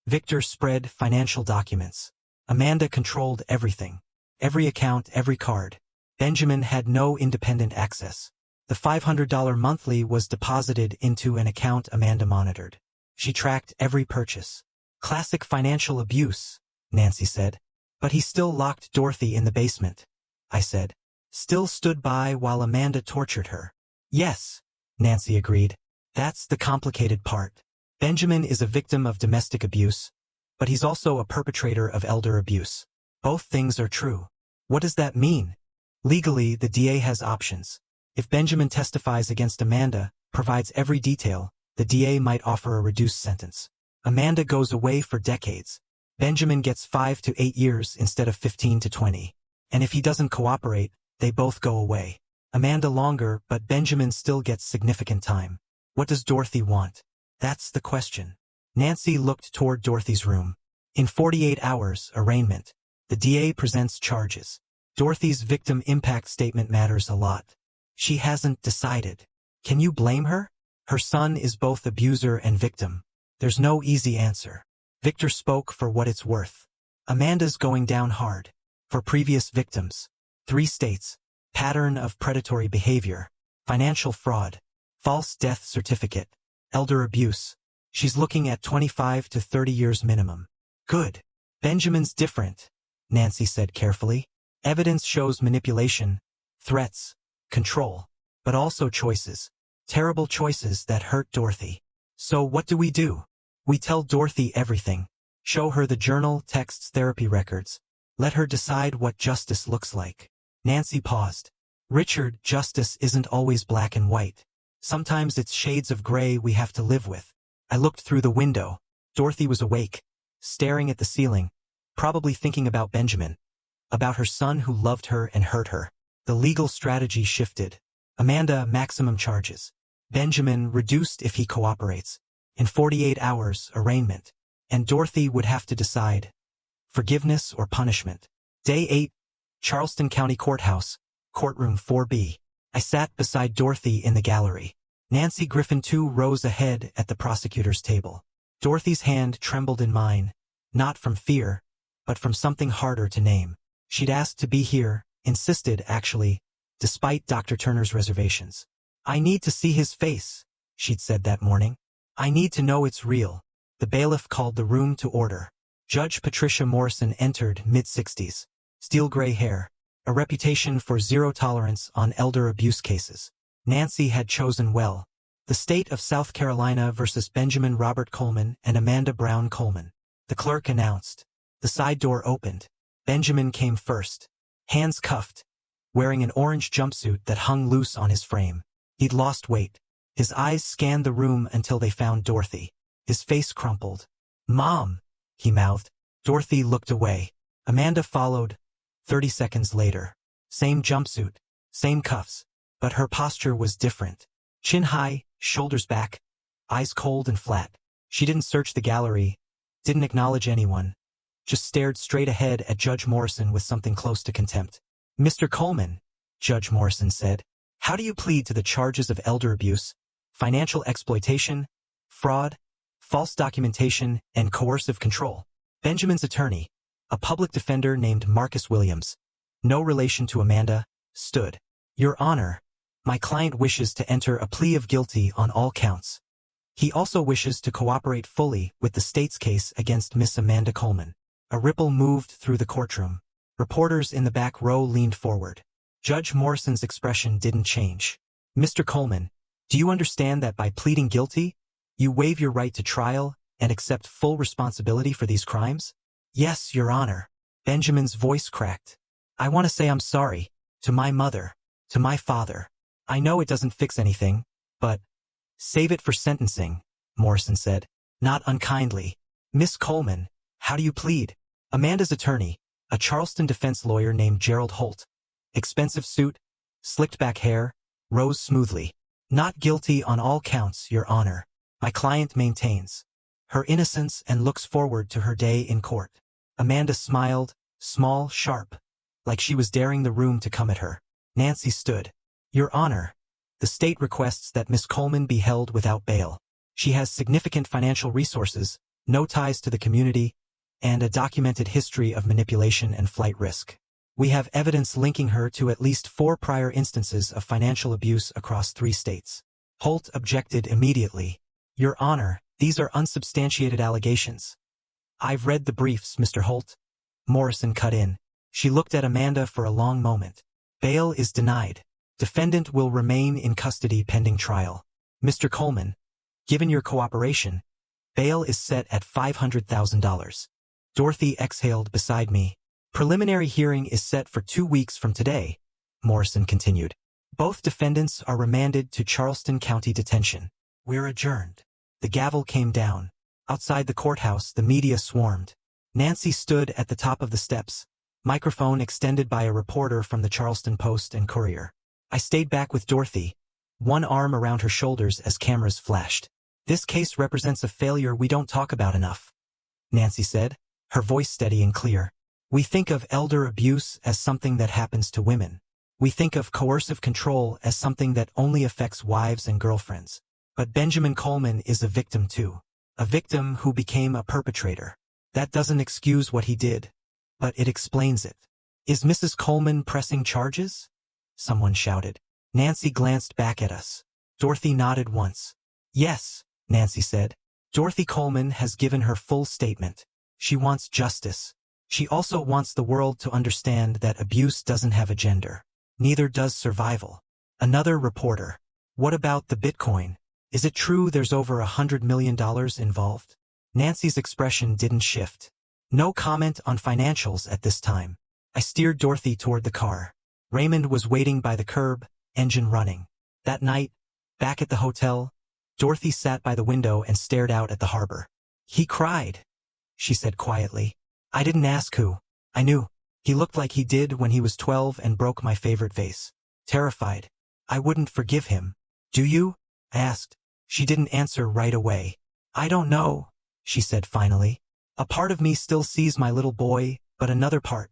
Speaker 1: Victor spread financial documents. Amanda controlled everything. Every account, every card. Benjamin had no independent access. The $500 monthly was deposited into an account Amanda monitored. She tracked every purchase. Classic financial abuse, Nancy said. But he still locked Dorothy in the basement, I said. Still stood by while Amanda tortured her. Yes, Nancy agreed. That's the complicated part. Benjamin is a victim of domestic abuse, but he's also a perpetrator of elder abuse. Both things are true. What does that mean? Legally, the DA has options. If Benjamin testifies against Amanda, provides every detail, the DA might offer a reduced sentence. Amanda goes away for decades. Benjamin gets 5 to 8 years instead of 15 to 20. And if he doesn't cooperate, they both go away. Amanda longer, but Benjamin still gets significant time. What does Dorothy want? That's the question. Nancy looked toward Dorothy's room. In 48 hours, arraignment. The DA presents charges. Dorothy's victim impact statement matters a lot. She hasn't decided. Can you blame her? Her son is both abuser and victim. There's no easy answer. Victor spoke for what it's worth. Amanda's going down hard. For previous victims. 3 states. Pattern of predatory behavior. Financial fraud. False death certificate. Elder abuse. She's looking at 25 to 30 years minimum. Good. Benjamin's different, Nancy said carefully. Evidence shows manipulation, threats, control, but also choices. Terrible choices that hurt Dorothy. So what do? We tell Dorothy everything. Show her the journal, texts, therapy records. Let her decide what justice looks like. Nancy paused. Richard, justice isn't always black and white. Sometimes it's shades of gray we have to live with. I looked through the window. Dorothy was awake, staring at the ceiling, probably thinking about Benjamin. About her son who loved her and hurt her. The legal strategy shifted. Amanda, maximum charges. Benjamin, reduced if he cooperates. In 48 hours, arraignment. And Dorothy would have to decide. Forgiveness or punishment. Day 8. Charleston County Courthouse, Courtroom 4B. I sat beside Dorothy in the gallery. Nancy Griffin too rose ahead at the prosecutor's table. Dorothy's hand trembled in mine, not from fear, but from something harder to name. She'd asked to be here, insisted actually, despite Dr. Turner's reservations. I need to see his face, she'd said that morning. I need to know it's real. The bailiff called the room to order. Judge Patricia Morrison entered, mid-60s. Steel gray hair. A reputation for zero tolerance on elder abuse cases. Nancy had chosen well. The state of South Carolina versus Benjamin Robert Coleman and Amanda Brown Coleman. The clerk announced. The side door opened. Benjamin came first. Hands cuffed. Wearing an orange jumpsuit that hung loose on his frame. He'd lost weight. His eyes scanned the room until they found Dorothy. His face crumpled. "Mom," he mouthed. Dorothy looked away. Amanda followed. 30 seconds later. Same jumpsuit. Same cuffs. But her posture was different. Chin high, shoulders back. Eyes cold and flat. She didn't search the gallery. Didn't acknowledge anyone. Just stared straight ahead at Judge Morrison with something close to contempt. "Mr. Coleman," Judge Morrison said, "how do you plead to the charges of elder abuse, financial exploitation, fraud, false documentation, and coercive control?" Benjamin's attorney, a public defender named Marcus Williams, no relation to Amanda, stood. "Your Honor, my client wishes to enter a plea of guilty on all counts. He also wishes to cooperate fully with the state's case against Miss Amanda Coleman." A ripple moved through the courtroom. Reporters in the back row leaned forward. Judge Morrison's expression didn't change. "Mr. Coleman, do you understand that by pleading guilty, you waive your right to trial and accept full responsibility for these crimes?" "Yes, Your Honor." Benjamin's voice cracked. "I want to say I'm sorry, to my mother, to my father. I know it doesn't fix anything, but—" "Save it for sentencing," Morrison said, not unkindly. "Miss Coleman, how do you plead?" Amanda's attorney, a Charleston defense lawyer named Gerald Holt. Expensive suit, slicked back hair, rose smoothly. "Not guilty on all counts, Your Honor. My client maintains her innocence and looks forward to her day in court." Amanda smiled, small, sharp, like she was daring the room to come at her. Nancy stood. "Your Honor, The state requests that Miss Coleman be held without bail. She has significant financial resources, no ties to the community, and a documented history of manipulation and flight risk. We have evidence linking her to at least 4 prior instances of financial abuse across 3 states. Holt objected immediately. Your Honor, these are unsubstantiated allegations. I've read the briefs, Mr. Holt. Morrison cut in. She looked at Amanda for a long moment. Bail is denied. Defendant will remain in custody pending trial. Mr. Coleman, given your cooperation, bail is set at $500,000. Dorothy exhaled beside me. Preliminary hearing is set for 2 weeks from today, Morrison continued. Both defendants are remanded to Charleston County Detention. We're adjourned. The gavel came down. Outside the courthouse, the media swarmed. Nancy stood at the top of the steps, microphone extended by a reporter from the Charleston Post and Courier. I stayed back with Dorothy, one arm around her shoulders as cameras flashed. This case represents a failure we don't talk about enough, Nancy said, her voice steady and clear. We think of elder abuse as something that happens to women. We think of coercive control as something that only affects wives and girlfriends. But Benjamin Coleman is a victim too. A victim who became a perpetrator. That doesn't excuse what he did, but it explains it. Is Mrs. Coleman pressing charges? Someone shouted. Nancy glanced back at us. Dorothy nodded once. Yes, Nancy said. Dorothy Coleman has given her full statement. She wants justice. She also wants the world to understand that abuse doesn't have a gender. Neither does survival. Another reporter. What about the Bitcoin? Is it true there's over $100 million involved? Nancy's expression didn't shift. No comment on financials at this time. I steered Dorothy toward the car. Raymond was waiting by the curb, engine running. That night, back at the hotel, Dorothy sat by the window and stared out at the harbor. He cried, she said quietly. I didn't ask who. I knew. He looked like he did when he was 12 and broke my favorite vase. Terrified. I wouldn't forgive him. Do you? I asked. She didn't answer right away. I don't know, she said finally. A part of me still sees my little boy, but another part.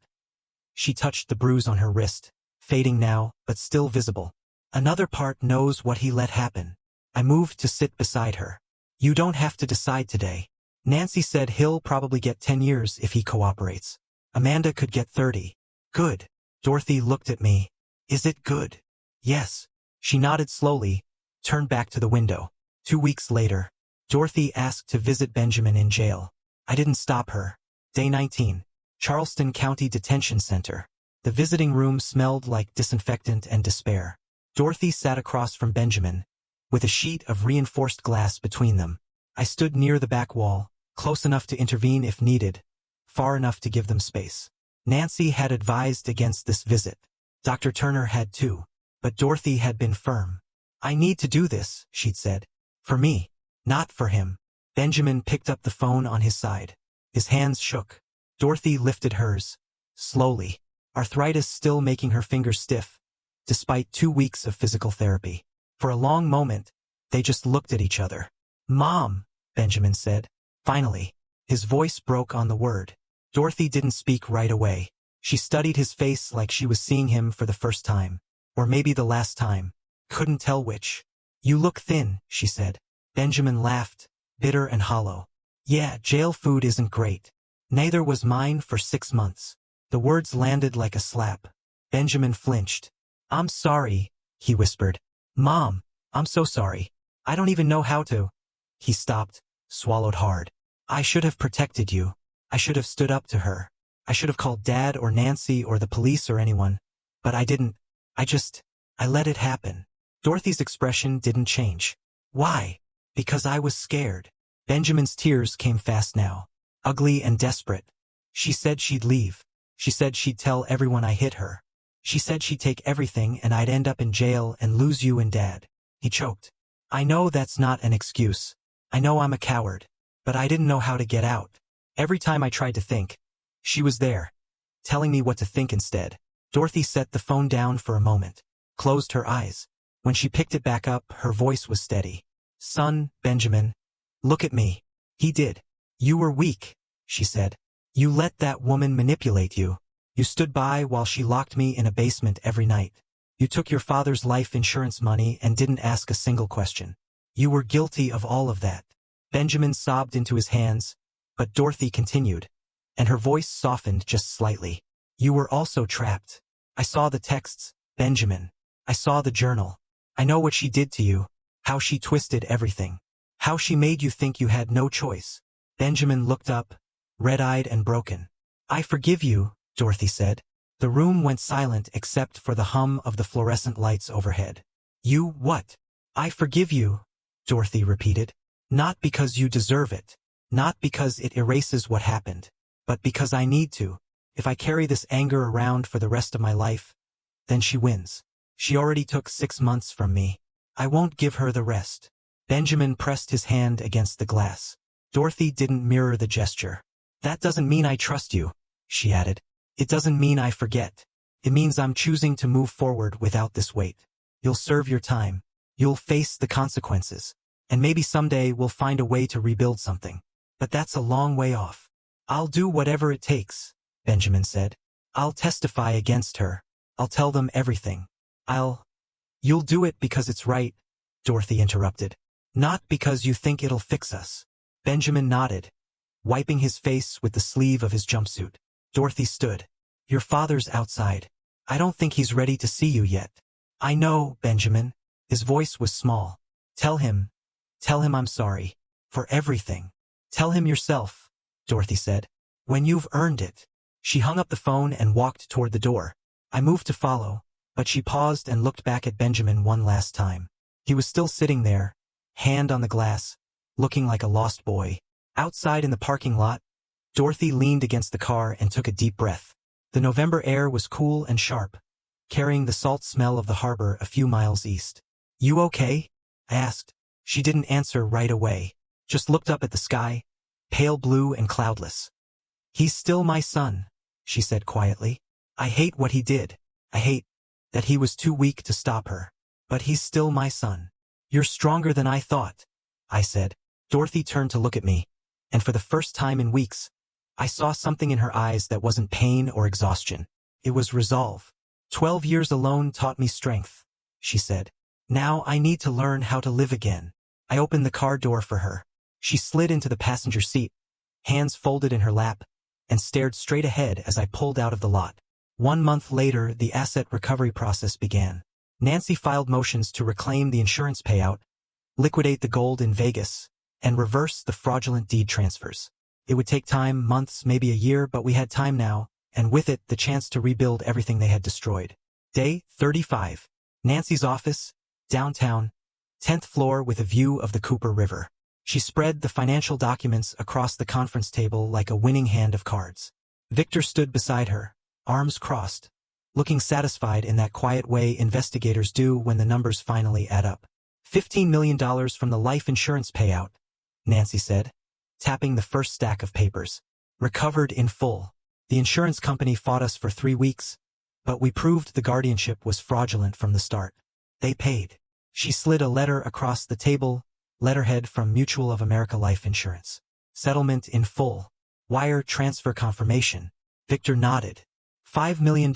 Speaker 1: She touched the bruise on her wrist, fading now, but still visible. Another part knows what he let happen. I moved to sit beside her. You don't have to decide today. Nancy said he'll probably get 10 years if he cooperates. Amanda could get 30. Good. Dorothy looked at me. Is it good? Yes. She nodded slowly, turned back to the window. 2 weeks later, Dorothy asked to visit Benjamin in jail. I didn't stop her. Day 19. Charleston County Detention Center. The visiting room smelled like disinfectant and despair. Dorothy sat across from Benjamin, with a sheet of reinforced glass between them. I stood near the back wall, close enough to intervene if needed, far enough to give them space. Nancy had advised against this visit. Dr. Turner had too, but Dorothy had been firm. I need to do this, she'd said. For me, not for him. Benjamin picked up the phone on his side. His hands shook. Dorothy lifted hers, slowly, arthritis still making her fingers stiff, despite 2 weeks of physical therapy. For a long moment, they just looked at each other. Mom, Benjamin said. Finally, his voice broke on the word. Dorothy didn't speak right away. She studied his face like she was seeing him for the first time. Or maybe the last time. Couldn't tell which. You look thin, she said. Benjamin laughed, bitter and hollow. Yeah, jail food isn't great. Neither was mine for 6 months. The words landed like a slap. Benjamin flinched. I'm sorry, he whispered. Mom, I'm so sorry. I don't even know how to. He stopped, swallowed hard. I should have protected you. I should have stood up to her. I should have called Dad or Nancy or the police or anyone. But I didn't. I let it happen. Dorothy's expression didn't change. Why? Because I was scared. Benjamin's tears came fast now. Ugly and desperate. She said she'd leave. She said she'd tell everyone I hit her. She said she'd take everything and I'd end up in jail and lose you and Dad. He choked. I know that's not an excuse. I know I'm a coward. But I didn't know how to get out. Every time I tried to think, she was there, telling me what to think instead. Dorothy set the phone down for a moment, closed her eyes. When she picked it back up, her voice was steady. Son, Benjamin, look at me. He did. You were weak, she said. You let that woman manipulate you. You stood by while she locked me in a basement every night. You took your father's life insurance money and didn't ask a single question. You were guilty of all of that. Benjamin sobbed into his hands, but Dorothy continued, and her voice softened just slightly. You were also trapped. I saw the texts, Benjamin. I saw the journal. I know what she did to you, how she twisted everything, how she made you think you had no choice. Benjamin looked up, red-eyed and broken. I forgive you, Dorothy said. The room went silent except for the hum of the fluorescent lights overhead. You what? I forgive you, Dorothy repeated. Not because you deserve it. Not because it erases what happened. But because I need to. If I carry this anger around for the rest of my life, then she wins. She already took 6 months from me. I won't give her the rest. Benjamin pressed his hand against the glass. Dorothy didn't mirror the gesture. That doesn't mean I trust you, she added. It doesn't mean I forget. It means I'm choosing to move forward without this weight. You'll serve your time. You'll face the consequences. And maybe someday we'll find a way to rebuild something. But that's a long way off. I'll do whatever it takes, Benjamin said. I'll testify against her. I'll tell them everything. You'll do it because it's right, Dorothy interrupted. Not because you think it'll fix us. Benjamin nodded, wiping his face with the sleeve of his jumpsuit. Dorothy stood. Your father's outside. I don't think he's ready to see you yet. I know, Benjamin. His voice was small. Tell him I'm sorry. For everything. Tell him yourself, Dorothy said. When you've earned it. She hung up the phone and walked toward the door. I moved to follow, but she paused and looked back at Benjamin one last time. He was still sitting there, hand on the glass, looking like a lost boy. Outside in the parking lot, Dorothy leaned against the car and took a deep breath. The November air was cool and sharp, carrying the salt smell of the harbor a few miles east. You okay? I asked. She didn't answer right away, just looked up at the sky, pale blue and cloudless. He's still my son, she said quietly. I hate what he did. I hate that he was too weak to stop her. But he's still my son. You're stronger than I thought, I said. Dorothy turned to look at me, and for the first time in weeks, I saw something in her eyes that wasn't pain or exhaustion. It was resolve. 12 years alone taught me strength, she said. Now I need to learn how to live again. I opened the car door for her. She slid into the passenger seat, hands folded in her lap, and stared straight ahead as I pulled out of the lot. 1 month later, the asset recovery process began. Nancy filed motions to reclaim the insurance payout, liquidate the gold in Vegas, and reverse the fraudulent deed transfers. It would take time, months, maybe a year, but we had time now, and with it, the chance to rebuild everything they had destroyed. Day 35. Nancy's office, downtown, 10th floor with a view of the Cooper River. She spread the financial documents across the conference table like a winning hand of cards. Victor stood beside her, arms crossed, looking satisfied in that quiet way investigators do when the numbers finally add up. $15 million from the life insurance payout, Nancy said, tapping the first stack of papers. Recovered in full. The insurance company fought us for 3 weeks, but we proved the guardianship was fraudulent from the start. They paid. She slid a letter across the table, letterhead from Mutual of America Life Insurance. Settlement in full. Wire transfer confirmation. Victor nodded. $5 million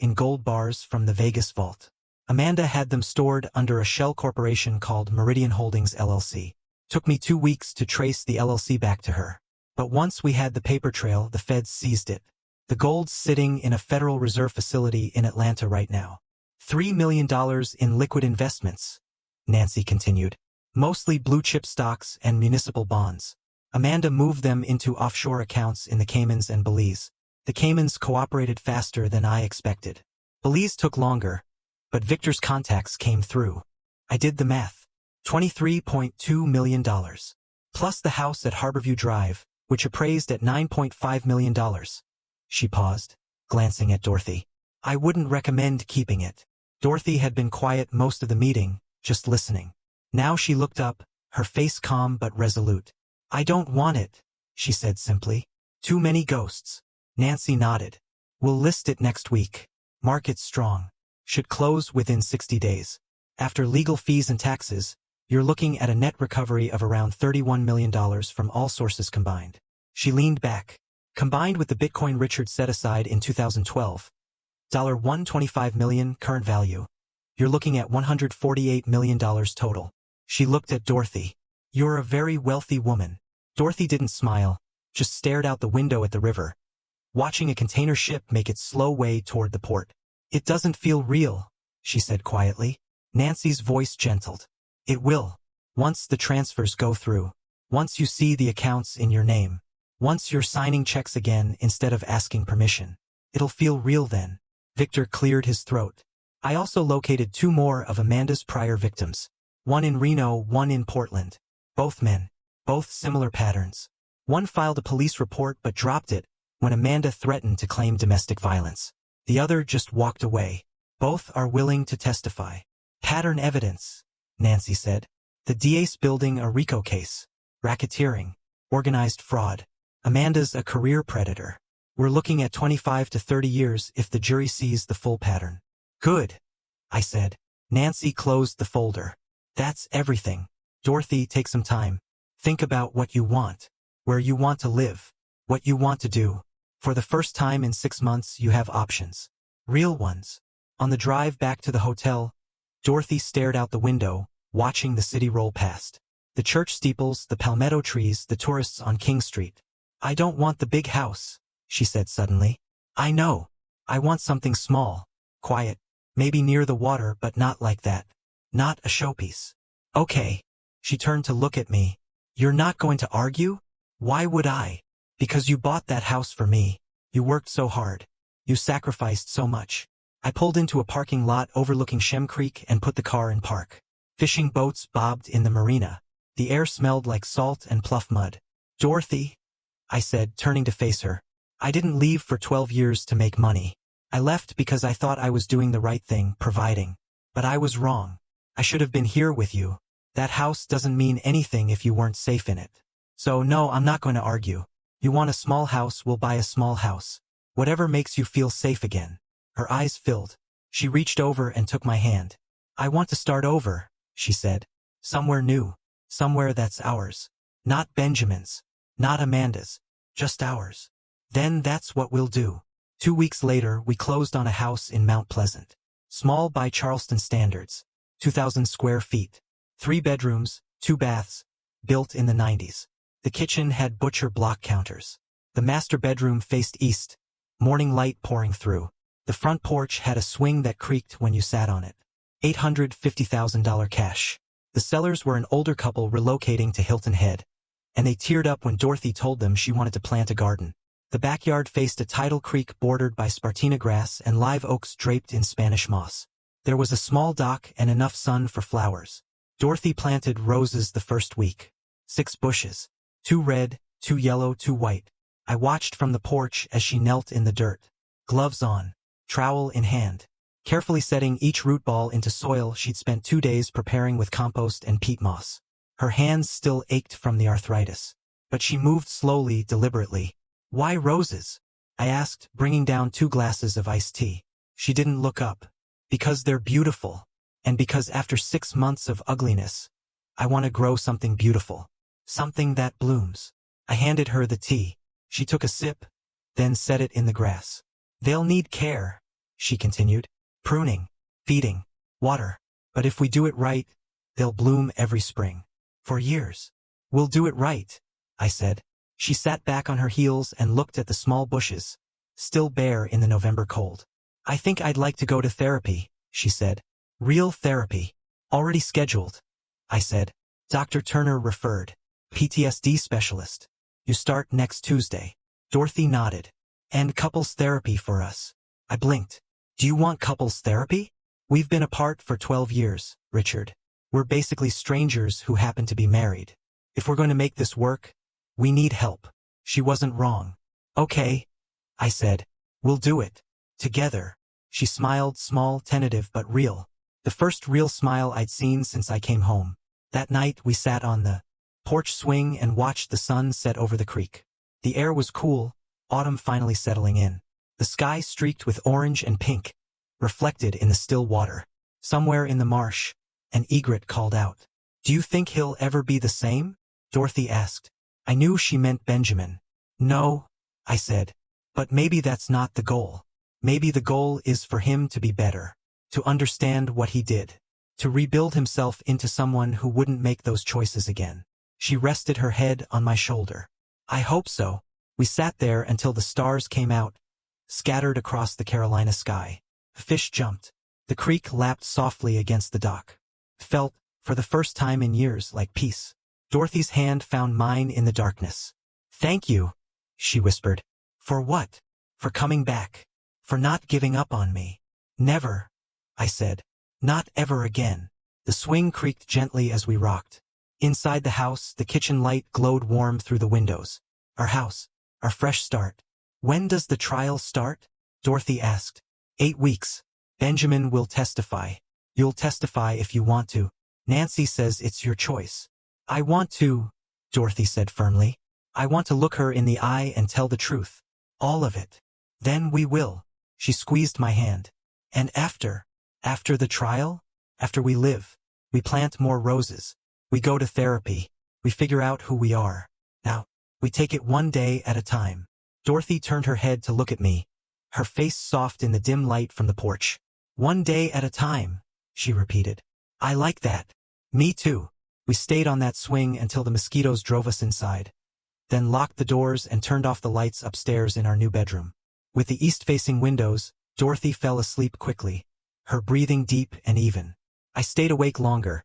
Speaker 1: in gold bars from the Vegas vault. Amanda had them stored under a shell corporation called Meridian Holdings LLC. Took me 2 weeks to trace the LLC back to her. But once we had the paper trail, the feds seized it. The gold's sitting in a Federal Reserve facility in Atlanta right now. $3 million in liquid investments, Nancy continued. Mostly blue-chip stocks and municipal bonds. Amanda moved them into offshore accounts in the Caymans and Belize. The Caymans cooperated faster than I expected. Belize took longer, but Victor's contacts came through. I did the math. $23.2 million. Plus the house at Harborview Drive, which appraised at $9.5 million. She paused, glancing at Dorothy. I wouldn't recommend keeping it. Dorothy had been quiet most of the meeting, just listening. Now she looked up, her face calm but resolute. I don't want it, she said simply. Too many ghosts. Nancy nodded. We'll list it next week. Market's strong. Should close within 60 days. After legal fees and taxes, you're looking at a net recovery of around $31 million from all sources combined. She leaned back. Combined with the Bitcoin Richard set aside in 2012. $125 million current value. You're looking at $148 million total. She looked at Dorothy. You're a very wealthy woman. Dorothy didn't smile, just stared out the window at the river, watching a container ship make its slow way toward the port. It doesn't feel real, she said quietly. Nancy's voice gentled. It will. Once the transfers go through. Once you see the accounts in your name. Once you're signing checks again instead of asking permission. It'll feel real then. Victor cleared his throat. I also located 2 more of Amanda's prior victims. One in Reno, one in Portland. Both men. Both similar patterns. One filed a police report but dropped it when Amanda threatened to claim domestic violence. The other just walked away. Both are willing to testify. Pattern evidence, Nancy said. The DA's building a RICO case. Racketeering. Organized fraud. Amanda's a career predator. We're looking at 25 to 30 years if the jury sees the full pattern. Good, I said. Nancy closed the folder. That's everything. Dorothy, take some time. Think about what you want. Where you want to live. What you want to do. For the first time in 6 months you have options. Real ones. On the drive back to the hotel, Dorothy stared out the window, watching the city roll past. The church steeples, the palmetto trees, the tourists on King Street. I don't want the big house, she said suddenly. I know. I want something small, quiet, maybe near the water but not like that. Not a showpiece. Okay. She turned to look at me. You're not going to argue? Why would I? Because you bought that house for me. You worked so hard. You sacrificed so much. I pulled into a parking lot overlooking Shem Creek and put the car in park. Fishing boats bobbed in the marina. The air smelled like salt and pluff mud. Dorothy, I said, turning to face her. I didn't leave for 12 years to make money. I left because I thought I was doing the right thing, providing. But I was wrong. I should have been here with you. That house doesn't mean anything if you weren't safe in it. So no, I'm not going to argue. You want a small house, we'll buy a small house. Whatever makes you feel safe again. Her eyes filled. She reached over and took my hand. I want to start over, she said. Somewhere new. Somewhere that's ours. Not Benjamin's. Not Amanda's. Just ours. Then that's what we'll do. 2 weeks later, we closed on a house in Mount Pleasant. Small by Charleston standards. 2,000 square feet. 3 bedrooms, 2 baths. Built in the 90s. The kitchen had butcher block counters. The master bedroom faced east. Morning light pouring through. The front porch had a swing that creaked when you sat on it. $850,000 cash. The sellers were an older couple relocating to Hilton Head. And they teared up when Dorothy told them she wanted to plant a garden. The backyard faced a tidal creek bordered by spartina grass and live oaks draped in Spanish moss. There was a small dock and enough sun for flowers. Dorothy planted roses the first week. 6 bushes. 2 red, 2 yellow, 2 white. I watched from the porch as she knelt in the dirt. Gloves on. Trowel in hand. Carefully setting each root ball into soil she'd spent 2 days preparing with compost and peat moss. Her hands still ached from the arthritis. But she moved slowly, deliberately. Why roses? I asked, bringing down 2 glasses of iced tea. She didn't look up. Because they're beautiful. And because after 6 months of ugliness, I want to grow something beautiful. Something that blooms. I handed her the tea. She took a sip, then set it in the grass. They'll need care, she continued. Pruning, feeding, water. But if we do it right, they'll bloom every spring. For years. We'll do it right, I said. She sat back on her heels and looked at the small bushes, still bare in the November cold. I think I'd like to go to therapy, she said. Real therapy. Already scheduled, I said. Dr. Turner referred. PTSD specialist. You start next Tuesday. Dorothy nodded. And couples therapy for us. I blinked. Do you want couples therapy? We've been apart for 12 years, Richard. We're basically strangers who happen to be married. If we're going to make this work, we need help. She wasn't wrong. Okay, I said. We'll do it. Together. She smiled, small, tentative but real. The first real smile I'd seen since I came home. That night we sat on the porch swing and watched the sun set over the creek. The air was cool, autumn finally settling in. The sky streaked with orange and pink, reflected in the still water. Somewhere in the marsh, an egret called out. Do you think he'll ever be the same? Dorothy asked. I knew she meant Benjamin. No, I said. But maybe that's not the goal. Maybe the goal is for him to be better. to understand what he did, to rebuild himself into someone who wouldn't make those choices again. She rested her head on my shoulder. I hope so. We sat there until the stars came out, scattered across the Carolina sky. Fish jumped. The creek lapped softly against the dock. Felt, for the first time in years, like peace. Dorothy's hand found mine in the darkness. "Thank you," she whispered. "For what?" "For coming back. For not giving up on me." "Never," I said. "Not ever again." The swing creaked gently as we rocked. Inside the house, the kitchen light glowed warm through the windows. Our house. Our fresh start. "When does the trial start?" Dorothy asked. 8 weeks. Benjamin will testify. You'll testify if you want to. Nancy says it's your choice. "I want to," Dorothy said firmly. "I want to look her in the eye and tell the truth. All of it. Then we will." She squeezed my hand. "And after the trial? After we live, we plant more roses. We go to therapy. We figure out who we are. Now, we take it one day at a time." Dorothy turned her head to look at me, her face soft in the dim light from the porch. "One day at a time," she repeated. "I like that." "Me too." We stayed on that swing until the mosquitoes drove us inside, then locked the doors and turned off the lights upstairs in our new bedroom. With the east-facing windows, Dorothy fell asleep quickly, her breathing deep and even. I stayed awake longer,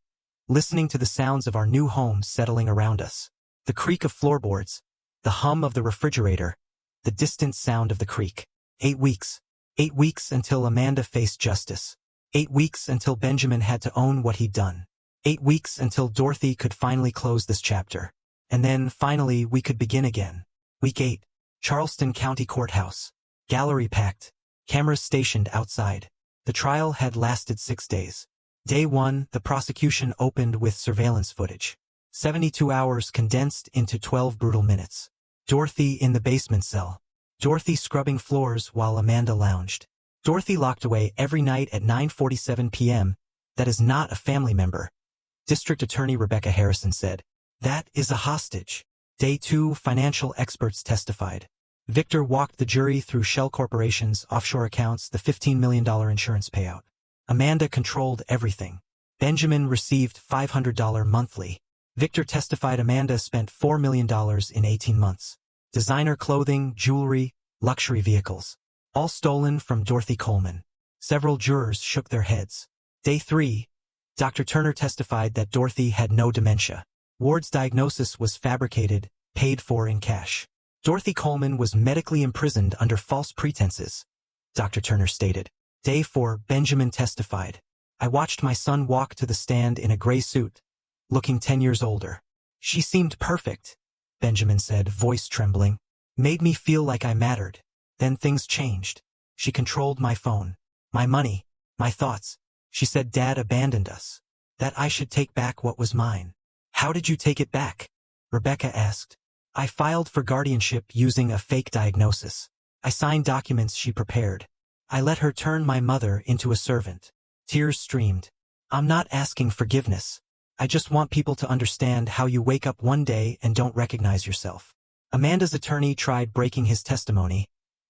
Speaker 1: listening to the sounds of our new home settling around us. The creak of floorboards, the hum of the refrigerator, the distant sound of the creek. 8 weeks. 8 weeks until Amanda faced justice. 8 weeks until Benjamin had to own what he'd done. 8 weeks until Dorothy could finally close this chapter. And then, finally, we could begin again. Week 8. Charleston County Courthouse. Gallery packed. Cameras stationed outside. The trial had lasted 6 days. Day 1, the prosecution opened with surveillance footage. 72 hours condensed into 12 brutal minutes. Dorothy in the basement cell. Dorothy scrubbing floors while Amanda lounged. Dorothy locked away every night at 9:47 p.m. That is not a family member. District Attorney Rebecca Harrison said. That is a hostage. Day 2, financial experts testified. Victor walked the jury through Shell Corporation's offshore accounts, the $15 million insurance payout. Amanda controlled everything. Benjamin received $500 monthly. Victor testified Amanda spent $4 million in 18 months. Designer clothing, jewelry, luxury vehicles. All stolen from Dorothy Coleman. Several jurors shook their heads. Day 3. Dr. Turner testified that Dorothy had no dementia. Ward's diagnosis was fabricated, paid for in cash. Dorothy Coleman was medically imprisoned under false pretenses, Dr. Turner stated. Day 4, Benjamin testified. I watched my son walk to the stand in a gray suit, looking 10 years older. She seemed perfect, Benjamin said, voice trembling. Made me feel like I mattered. Then things changed. She controlled my phone, my money, my thoughts. She said Dad abandoned us, that I should take back what was mine. How did you take it back? Rebecca asked. I filed for guardianship using a fake diagnosis. I signed documents she prepared. I let her turn my mother into a servant. Tears streamed. I'm not asking forgiveness. I just want people to understand how you wake up one day and don't recognize yourself. Amanda's attorney tried breaking his testimony,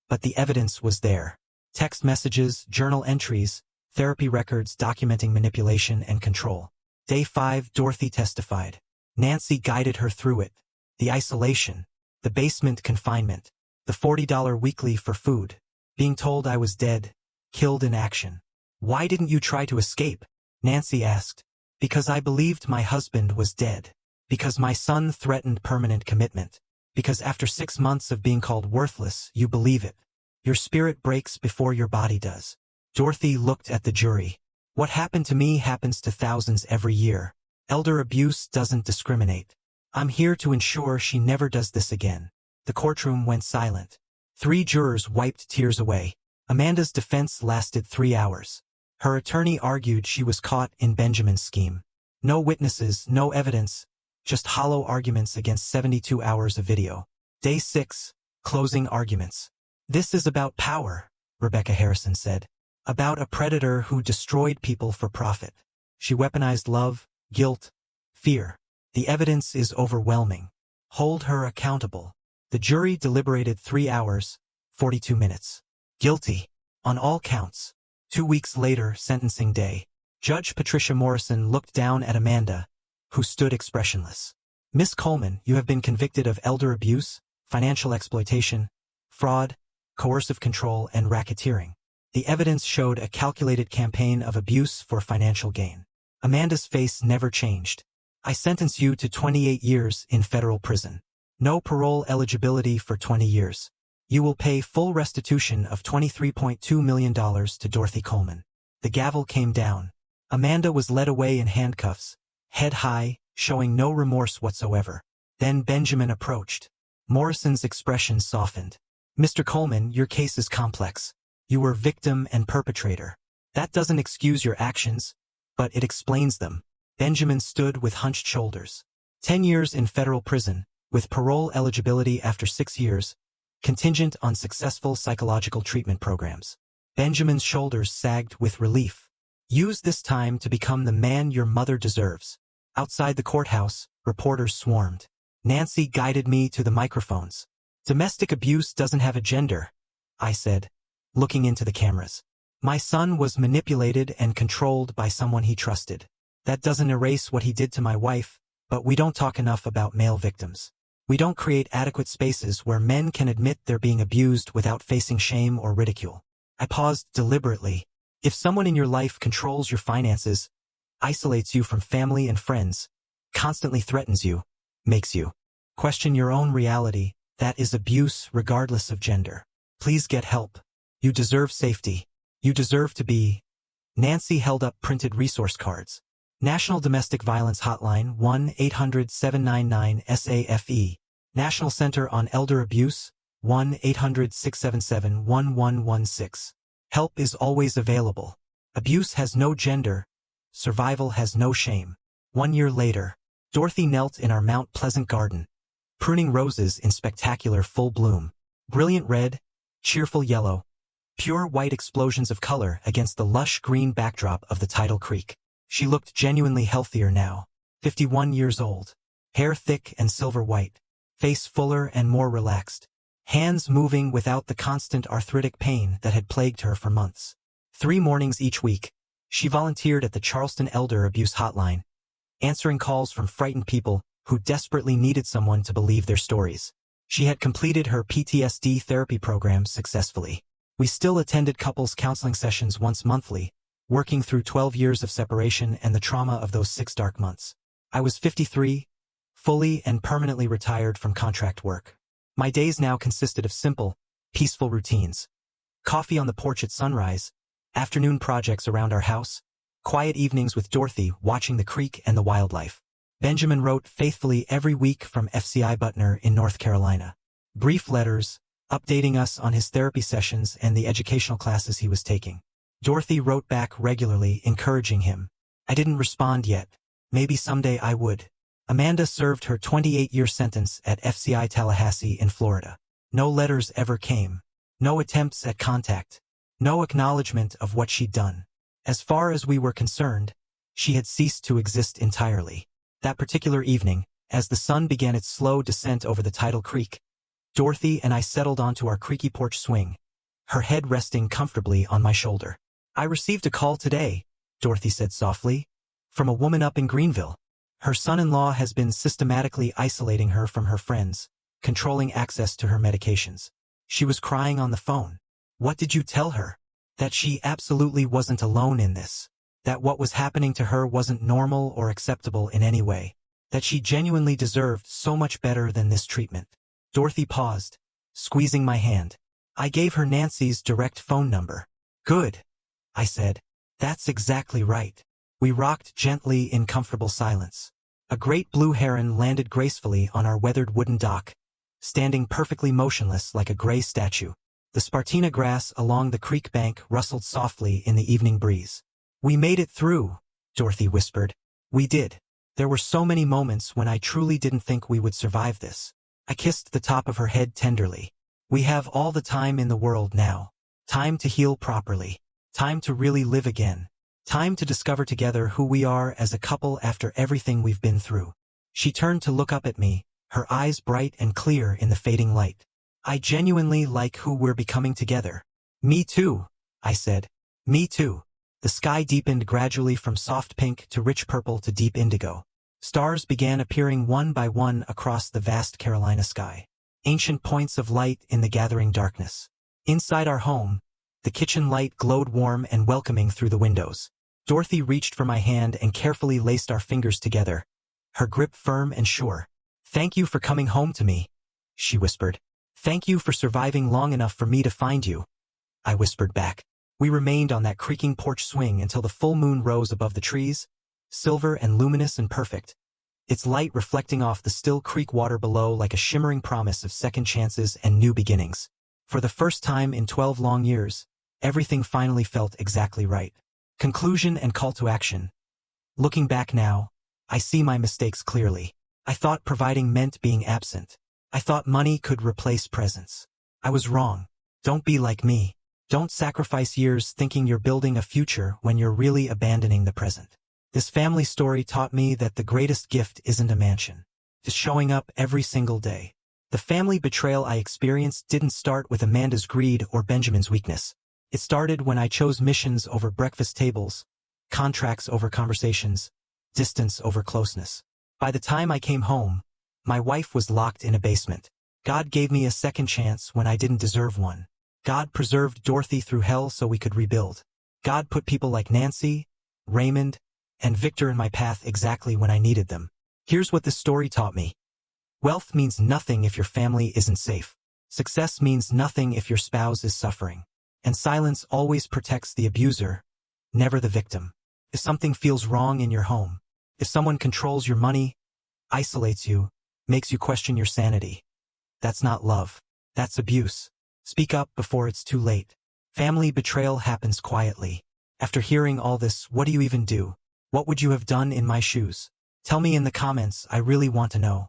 Speaker 1: but the evidence was there. Text messages, journal entries, therapy records documenting manipulation and control. Day 5, Dorothy testified. Nancy guided her through it. The isolation, the basement confinement, the $40 weekly for food, being told I was dead, killed in action. Why didn't you try to escape? Nancy asked. Because I believed my husband was dead. Because my son threatened permanent commitment. Because after 6 months of being called worthless, you believe it. Your spirit breaks before your body does. Dorothy looked at the jury. What happened to me happens to thousands every year. Elder abuse doesn't discriminate. I'm here to ensure she never does this again. The courtroom went silent. 3 jurors wiped tears away. Amanda's defense lasted 3 hours. Her attorney argued she was caught in Benjamin's scheme. No witnesses, no evidence, just hollow arguments against 72 hours of video. Day 6, closing arguments. This is about power, Rebecca Harrison said. About a predator who destroyed people for profit. She weaponized love, guilt, fear. The evidence is overwhelming. Hold her accountable. The jury deliberated 3 hours, 42 minutes. Guilty. On all counts. 2 weeks later, sentencing day. Judge Patricia Morrison looked down at Amanda, who stood expressionless. Miss Coleman, you have been convicted of elder abuse, financial exploitation, fraud, coercive control, and racketeering. The evidence showed a calculated campaign of abuse for financial gain. Amanda's face never changed. I sentence you to 28 years in federal prison. No parole eligibility for 20 years. You will pay full restitution of $23.2 million to Dorothy Coleman. The gavel came down. Amanda was led away in handcuffs, head high, showing no remorse whatsoever. Then Benjamin approached. Morrison's expression softened. Mr. Coleman, your case is complex. You were victim and perpetrator. That doesn't excuse your actions, but it explains them. Benjamin stood with hunched shoulders. 10 years in federal prison, with parole eligibility after 6 years, contingent on successful psychological treatment programs. Benjamin's shoulders sagged with relief. Use this time to become the man your mother deserves. Outside the courthouse, reporters swarmed. Nancy guided me to the microphones. Domestic abuse doesn't have a gender, I said, looking into the cameras. My son was manipulated and controlled by someone he trusted. That doesn't erase what he did to my wife, but we don't talk enough about male victims. We don't create adequate spaces where men can admit they're being abused without facing shame or ridicule. I paused deliberately. If someone in your life controls your finances, isolates you from family and friends, constantly threatens you, makes you question your own reality, that is abuse regardless of gender. Please get help. You deserve safety. You deserve to be. Nancy held up printed resource cards. National Domestic Violence Hotline 1-800-799-SAFE. National Center on Elder Abuse 1-800-677-1116. Help is always available. Abuse has no gender. Survival has no shame. 1 year later, Dorothy knelt in our Mount Pleasant garden, pruning roses in spectacular full bloom. Brilliant red, cheerful yellow, pure white explosions of color against the lush green backdrop of the tidal creek. She looked genuinely healthier now. 51 years old. Hair thick and silver white. Face fuller and more relaxed. Hands moving without the constant arthritic pain that had plagued her for months. 3 mornings each week, she volunteered at the Charleston Elder Abuse Hotline, answering calls from frightened people who desperately needed someone to believe their stories. She had completed her PTSD therapy program successfully. We still attended couples counseling sessions once monthly, working through 12 years of separation and the trauma of those 6 dark months. I was 53, fully and permanently retired from contract work. My days now consisted of simple, peaceful routines. Coffee on the porch at sunrise, afternoon projects around our house, quiet evenings with Dorothy watching the creek and the wildlife. Benjamin wrote faithfully every week from FCI Butner in North Carolina. Brief letters, updating us on his therapy sessions and the educational classes he was taking. Dorothy wrote back regularly, encouraging him. I didn't respond yet. Maybe someday I would. Amanda served her 28-year sentence at FCI Tallahassee in Florida. No letters ever came. No attempts at contact. No acknowledgement of what she'd done. As far as we were concerned, she had ceased to exist entirely. That particular evening, as the sun began its slow descent over the tidal creek, Dorothy and I settled onto our creaky porch swing, her head resting comfortably on my shoulder. I received a call today, Dorothy said softly, from a woman up in Greenville. Her son-in-law has been systematically isolating her from her friends, controlling access to her medications. She was crying on the phone. What did you tell her? That she absolutely wasn't alone in this. That what was happening to her wasn't normal or acceptable in any way. That she genuinely deserved so much better than this treatment. Dorothy paused, squeezing my hand. I gave her Nancy's direct phone number. Good, I said. That's exactly right. We rocked gently in comfortable silence. A great blue heron landed gracefully on our weathered wooden dock, standing perfectly motionless like a gray statue. The spartina grass along the creek bank rustled softly in the evening breeze. We made it through, Dorothy whispered. We did. There were so many moments when I truly didn't think we would survive this. I kissed the top of her head tenderly. We have all the time in the world now. Time to heal properly. Time to really live again. Time to discover together who we are as a couple after everything we've been through. She turned to look up at me, her eyes bright and clear in the fading light. I genuinely like who we're becoming together. Me too, I said. Me too. The sky deepened gradually from soft pink to rich purple to deep indigo. Stars began appearing one by one across the vast Carolina sky. Ancient points of light in the gathering darkness. Inside our home, the kitchen light glowed warm and welcoming through the windows. Dorothy reached for my hand and carefully laced our fingers together, her grip firm and sure. "Thank you for coming home to me," she whispered. "Thank you for surviving long enough for me to find you," I whispered back. We remained on that creaking porch swing until the full moon rose above the trees, silver and luminous and perfect, its light reflecting off the still creek water below like a shimmering promise of second chances and new beginnings. For the first time in 12 long years, everything finally felt exactly right. Conclusion and call to action. Looking back now, I see my mistakes clearly. I thought providing meant being absent. I thought money could replace presence. I was wrong. Don't be like me. Don't sacrifice years thinking you're building a future when you're really abandoning the present. This family story taught me that the greatest gift isn't a mansion. It's showing up every single day. The family betrayal I experienced didn't start with Amanda's greed or Benjamin's weakness. It started when I chose missions over breakfast tables, contracts over conversations, distance over closeness. By the time I came home, my wife was locked in a basement. God gave me a second chance when I didn't deserve one. God preserved Dorothy through hell so we could rebuild. God put people like Nancy, Raymond, and Victor in my path exactly when I needed them. Here's what this story taught me. Wealth means nothing if your family isn't safe. Success means nothing if your spouse is suffering. And silence always protects the abuser, never the victim. If something feels wrong in your home, if someone controls your money, isolates you, makes you question your sanity, that's not love. That's abuse. Speak up before it's too late. Family betrayal happens quietly. After hearing all this, what do you even do? What would you have done in my shoes? Tell me in the comments, I really want to know.